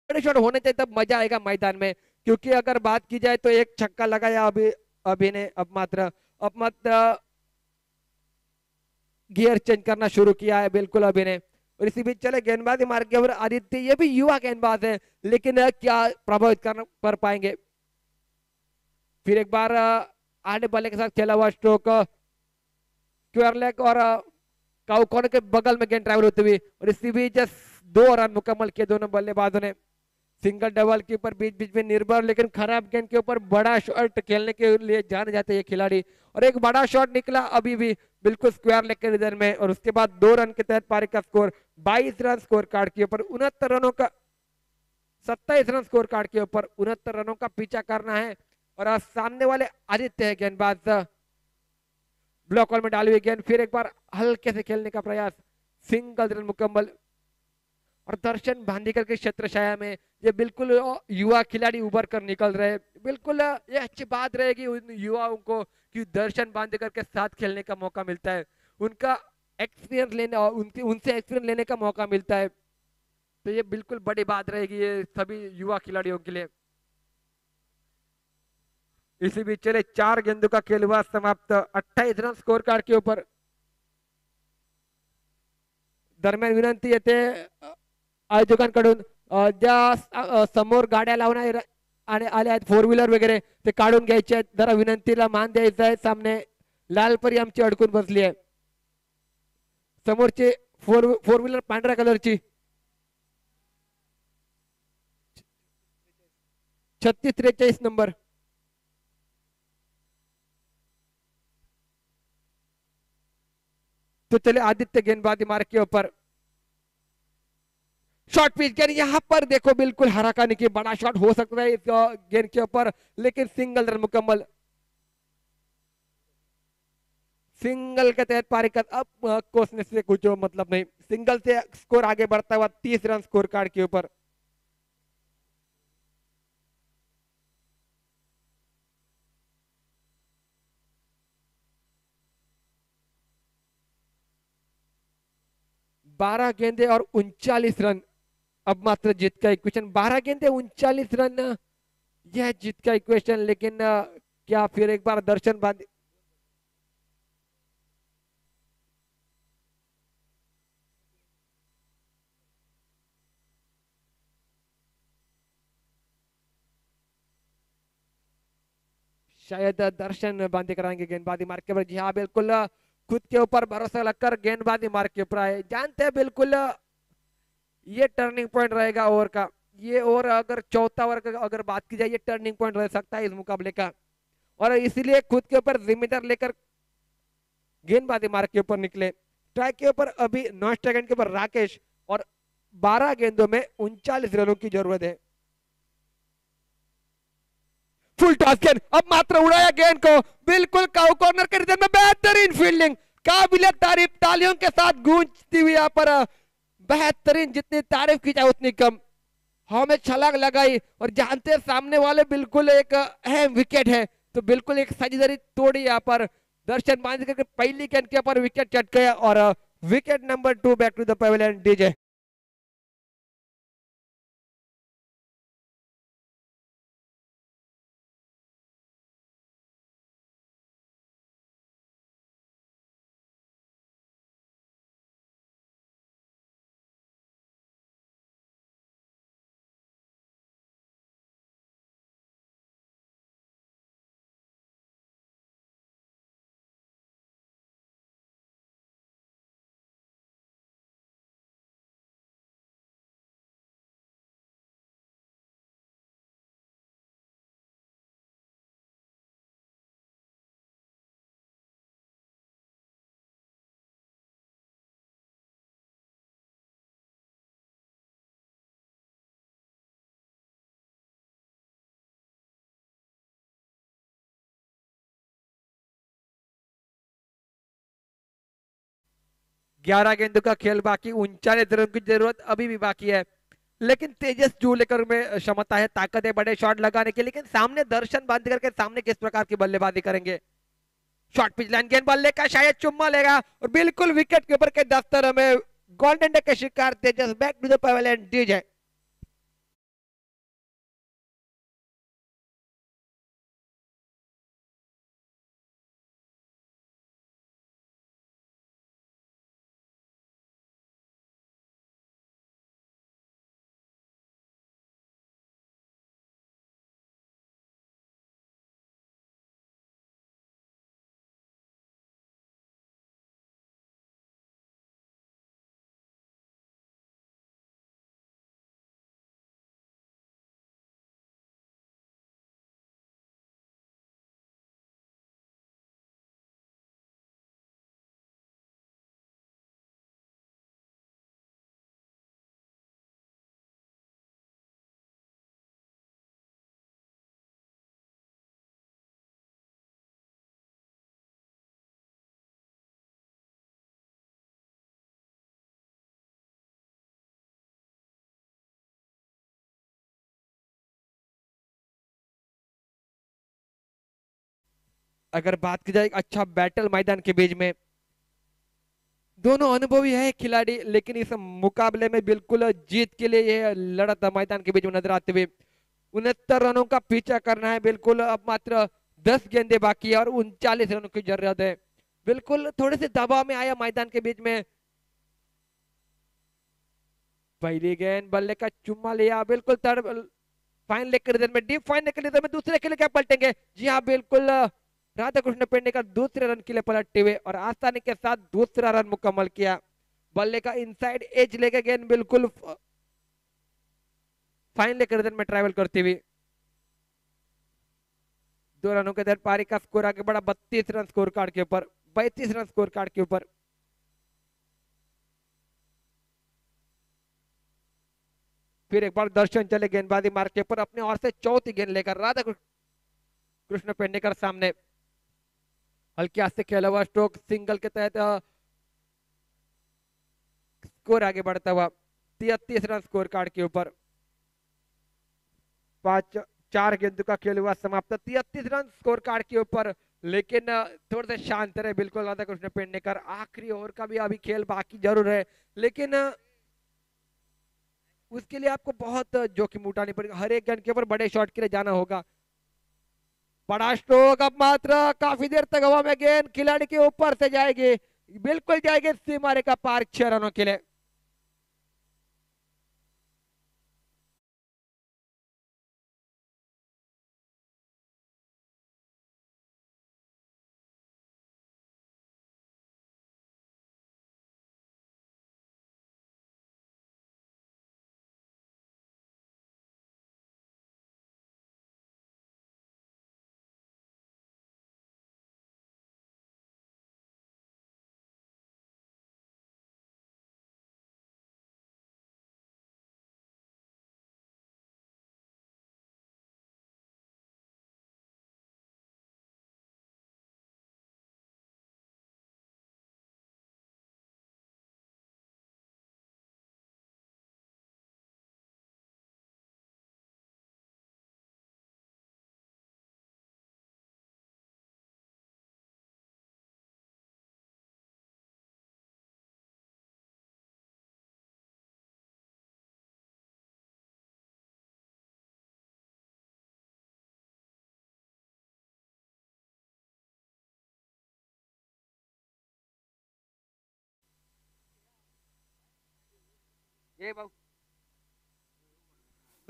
शॉट होने चाहिए तब मजा आएगा मैदान में, क्योंकि अगर बात की जाए तो एक छक्का लगाया अभी ने अब मात्र गियर चेंज करना शुरू किया है बिल्कुल अभी ने। और इसी बीच चले गेंदबाजी मार्ग के ऊपर आदित्य, ये भी युवा गेंदबाज है, लेकिन क्या प्रभावित कर पाएंगे। फिर एक बार आने बल्ले के साथ खेला हुआ स्ट्रोक, स्क्वायर लेग और काउ कॉर्नर के बगल में गेंद ट्रैवल होती हुई और इसी बीच 2 रन मुकम्मल किए दोनों बल्लेबाजों ने। सिंगल डबल के ऊपर बीच बीच में निर्भर, लेकिन खराब गेंद के ऊपर बड़ा शॉट खेलने के लिए जाने जाते हैं खिलाड़ी और एक बड़ा शॉट निकला अभी भी बिल्कुल स्क्वायर लेग के रिदर में और उसके बाद 2 रन के तहत पारी का स्कोर 22 रन स्कोर कार्ड के ऊपर 69 रनों का 27 रन स्कोर कार्ड के ऊपर 69 रनों का पीछा करना है। और सामने वाले आदित्य है गेंदबाज, ब्लॉक बॉल में डाली हुई गेंद, फिर एक बार हल्के से खेलने का प्रयास, सिंगल रन मुकम्मल। और दर्शन भांडीकर के क्षेत्र छाया में ये बिल्कुल युवा खिलाड़ी उभर कर निकल रहे, बिल्कुल ये अच्छी बात रहेगी उन युवाओं को कि दर्शन भांडीकर के साथ खेलने का मौका मिलता है, उनका एक्सपीरियंस लेने और उनसे एक्सपीरियंस लेने का मौका मिलता है, तो ये बिल्कुल बड़ी बात रहेगी ये सभी युवा खिलाड़ियों के लिए। इसी बीच चले 4 गेंदों का खेल हुआ समाप्त, 28 रन स्कोर कार्ड के ऊपर। दरम्यान विनंती येते आयोजकांकडून ज्या समोर गाड्या लावणार आणि आल्या आहेत 4 व्हीलर वगैरे ते काढून घ्यायचे आहेत. जरा विनंतीला मान द्यायचा आहे. सामने लालपरी आमची अडकून बसली आहे. समोरचे फोर व्हीलर पांढऱ्या कलरची 36-43 नंबर. तो चले आदित्य गेंदबाजी मार्ग के ऊपर शॉर्ट पिच गेंद. यहाँ पर देखो बिल्कुल हराकानी की बड़ा शॉट हो सकता है इस गेंद के ऊपर, लेकिन सिंगल रन मुकम्मल. सिंगल के तहत पारी कर अब कोसने से कुछ मतलब नहीं. सिंगल से स्कोर आगे बढ़ता हुआ 30 रन स्कोर कार्ड के ऊपर. बारह गेंदे और 39 रन. अब मात्र जीत का इक्वेशन. 12 गेंदे 39 रन, यह जीत का इक्वेशन. लेकिन क्या फिर एक बार दर्शन बांधे शायद दर्शन बांधे कराएंगे गेंदबाजी मार्ग के ऊपर. जी हाँ बिल्कुल खुद के ऊपर भरोसा लगकर गेंदबाजी मार्ग के ऊपर आए. जानते हैं बिल्कुल ये टर्निंग पॉइंट रहेगा ओवर का. ये ओवर अगर चौथा ओवर का अगर बात की जाए ये टर्निंग पॉइंट रह सकता है इस मुकाबले का. और इसीलिए खुद के ऊपर जिम्मेदार लेकर गेंदबाजी मार्ग के ऊपर निकले. ट्रैक के ऊपर अभी 9 सेकंड के ऊपर राकेश और 12 गेंदों में 39 रनों की जरूरत है. फुल टॉस गेंद. अब मात्र उड़ाया गेंद को बिल्कुल काउ कॉर्नर के रीजन में. बेहतरीन फील्डिंग, काबिल तारीफ, तालियों के साथ गूंजती हुई यहाँ पर. बेहतरीन, जितनी तारीफ की जाए उतनी कम. हमें छलांग लगाई और जानते हैं सामने वाले बिल्कुल एक अहम विकेट है, तो बिल्कुल एक साझेदारी तोड़ी यहाँ पर. दर्शन मान करके पहली गेंद के ऊपर विकेट चट गया और wicket number 2 back to the pavilion. DJ ग्यारह गेंदों का खेल बाकी. 39 रन की जरूरत अभी भी बाकी है, लेकिन तेजस जो लेकर में क्षमता है, ताकत है बड़े शॉट लगाने की. लेकिन सामने दर्शन बंद करके सामने किस प्रकार की बल्लेबाजी करेंगे. शॉर्ट पिच लाइन गेंद बल्ले का शायद चुम्मा लेगा और बिल्कुल विकेट के ऊपर के दफ्तर में गोल्डन डक के शिकार Tejas. Back to the pavilion. DJ अगर बात की जाए अच्छा बैटल मैदान के बीच में, दोनों अनुभवी है खिलाड़ी, लेकिन इस मुकाबले में बिल्कुल जीत के लिए ये लड़त मैदान के बीच में नजर आते हुए. 69 रनों का पीछा करना है बिल्कुल. अब मात्र 10 गेंदे बाकी है और 39 रनों की जरूरत है. बिल्कुल थोड़े से दबाव में आया मैदान के बीच में. पहली गेंद बल्ले का चुम्मा लिया, बिल्कुल थर्ड फाइन लेग के रिजल्ट में, डीप फाइन लेग के रिजल्ट में दूसरे के लिए क्या पलटेंगे? जी हाँ बिल्कुल, राधा कृष्ण पेडनेकर दूसरे रन के लिए पलटते हुए और आसानी के साथ दूसरा रन मुकम्मल किया। बल्ले का इनसाइड एज लेके गेंद बिल्कुल फाइन लेग के रिजल्ट में ट्रैवल करती हुई 2 रनों के दर पारी का स्कोर आगे बढ़ा 32 रन स्कोर कार्ड के ऊपर, 32 रन स्कोर कार्ड के ऊपर। फिर एक बार दर्शन चले गेंदबाजी मार्ग के ऊपर, अपने ओर से चौथी गेंद लेकर राधा कृष्ण पेडनेकर सामने, हल्के हाथ से खेला हुआ स्ट्रोक सिंगल के तहत स्कोर आगे बढ़ता हुआ 33 रन स्कोर कार्ड के ऊपर। 4 गेंदों का खेल हुआ समाप्त, 33 रन स्कोर कार्ड के ऊपर। लेकिन थोड़े से शांत रहे बिल्कुल राधा कृष्ण पेडनेकर, आखिरी ओवर का भी अभी खेल बाकी जरूर है, लेकिन उसके लिए आपको बहुत जोखिम उठानी पड़ेगी, हर एक गेंद के ऊपर बड़े शॉट के लिए जाना होगा। बड़ा स्ट्रोक, अब मात्र काफी देर तक हवा में गेंद खिलाड़ी के ऊपर से जाएगी, बिल्कुल जाएगी सीमा रेखा पार 6 रनों के लिए।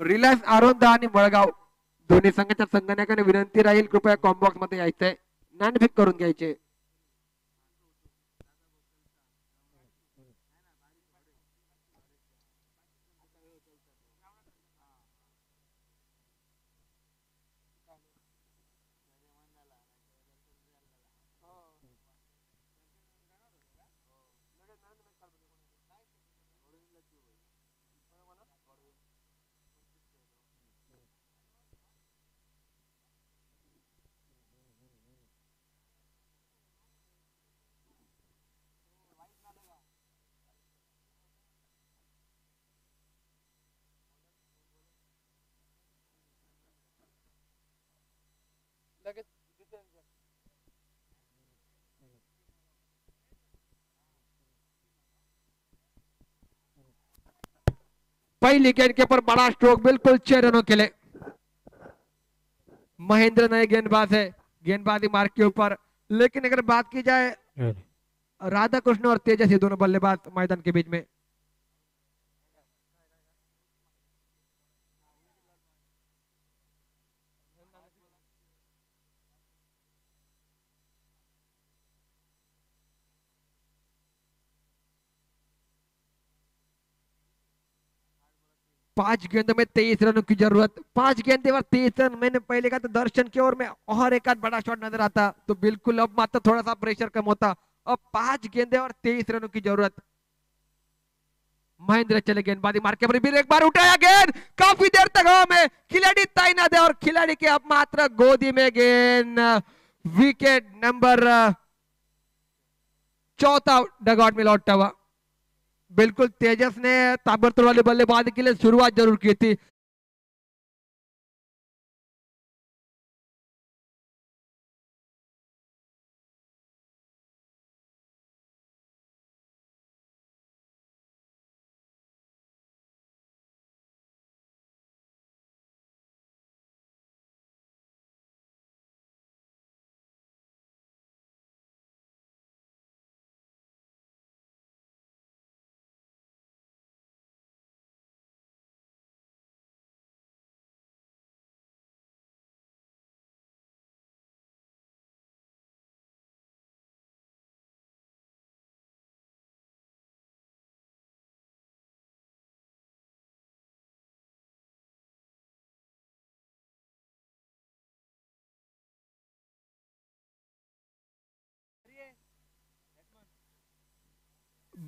रिलायन्स आरोंदा आणि मळगाव दोन्ही संघाच्या संघटनाकडे विनंती राहील, कृपया कॉम्बॉक्स मध्ये यायचंय, नॅनफिक करून घ्यायचे। पहली गेंद के ऊपर बड़ा स्ट्रोक, बिल्कुल 6 रनों के लिए। महेंद्र नए गेंदबाज है गेंदबाजी मार्ग के ऊपर, लेकिन अगर बात की जाए राधा कृष्ण और तेजस ये दोनों बल्लेबाज मैदान के बीच में। 5 गेंदों में 23 रनों की जरूरत, 5 गेंदे और 23 रन। मैंने पहले कहा था दर्शन की ओर में और एक आध बड़ा शॉट नजर आता तो बिल्कुल अब मात्र थोड़ा सा प्रेशर कम होता। अब 5 गेंदे और 23 रनों की जरूरत। महेंद्र चले गेंदबाजी मार के फिर एक बार उठाया गेंद, काफी देर तक हवा में, खिलाड़ी तैनात है और खिलाड़ी के अब मात्र गोदी में गेंद। विकेट नंबर 4 डगआउट में लौटता हुआ। बिल्कुल तेजस ने ताबड़तोड़ वाली बल्लेबाजी के लिए शुरुआत जरूर की थी,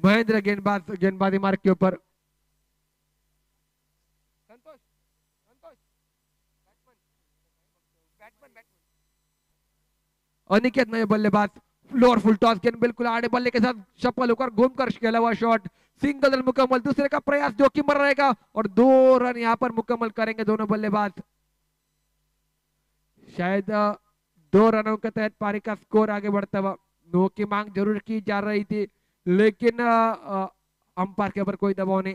महेंद्र गेंदबाजी मार्ग के ऊपर। संतोष संतोष अनिकेत नए बल्लेबाज, फ्लोर फुल टॉस गेंद बिल्कुल आड़े बल्ले के साथ सफल होकर घूमकर खेला हुआ शॉट, सिंगल रन मुकम्मल। दूसरे का प्रयास जोखिम भरा रहेगा और 2 रन यहाँ पर मुकम्मल करेंगे दोनों बल्लेबाज। शायद 2 रनों के तहत पारी का स्कोर आगे बढ़ता हुआ। नो की मांग जरूर की जा रही थी, लेकिन अंपायर के ऊपर कोई दबाव नहीं।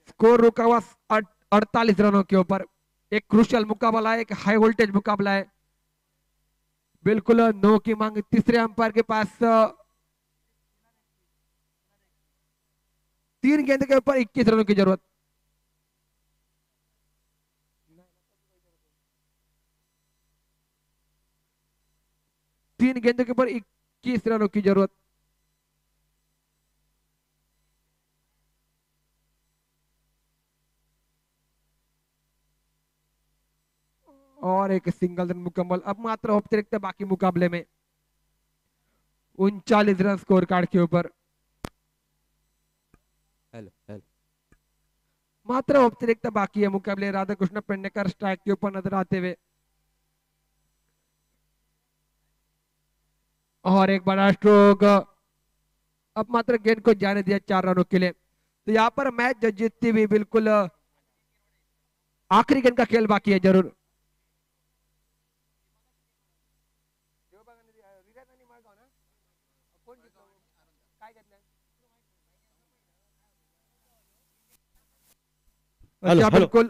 स्कोर रुका हुआ 48 रनों के ऊपर। एक क्रूशियल मुकाबला है, एक हाई वोल्टेज मुकाबला है। बिल्कुल नो की मांग। तीसरे अंपायर के पास 3 गेंद के ऊपर 21 रनों की जरूरत। तीन गेंदों के ऊपर 21 रनों की जरूरत। और एक सिंगल रन मुकम्मल। अब मात्र अतिरिक्त बाकी मुकाबले में 39 रन स्कोर कार्ड के ऊपर। मात्र अतिरिक्त बाकी है मुकाबले। राधाकृष्ण पेडनेकर स्ट्राइक के ऊपर नजर आते हुए। और एक बड़ा स्ट्रोक। अब मात्र गेंद को जाने दिया 4 रनों के लिए। तो यहाँ पर मैच जीतती हुई बिल्कुल आखिरी गेंद का खेल बाकी है जरूर। हेलो, अच्छा हेलो। बिल्कुल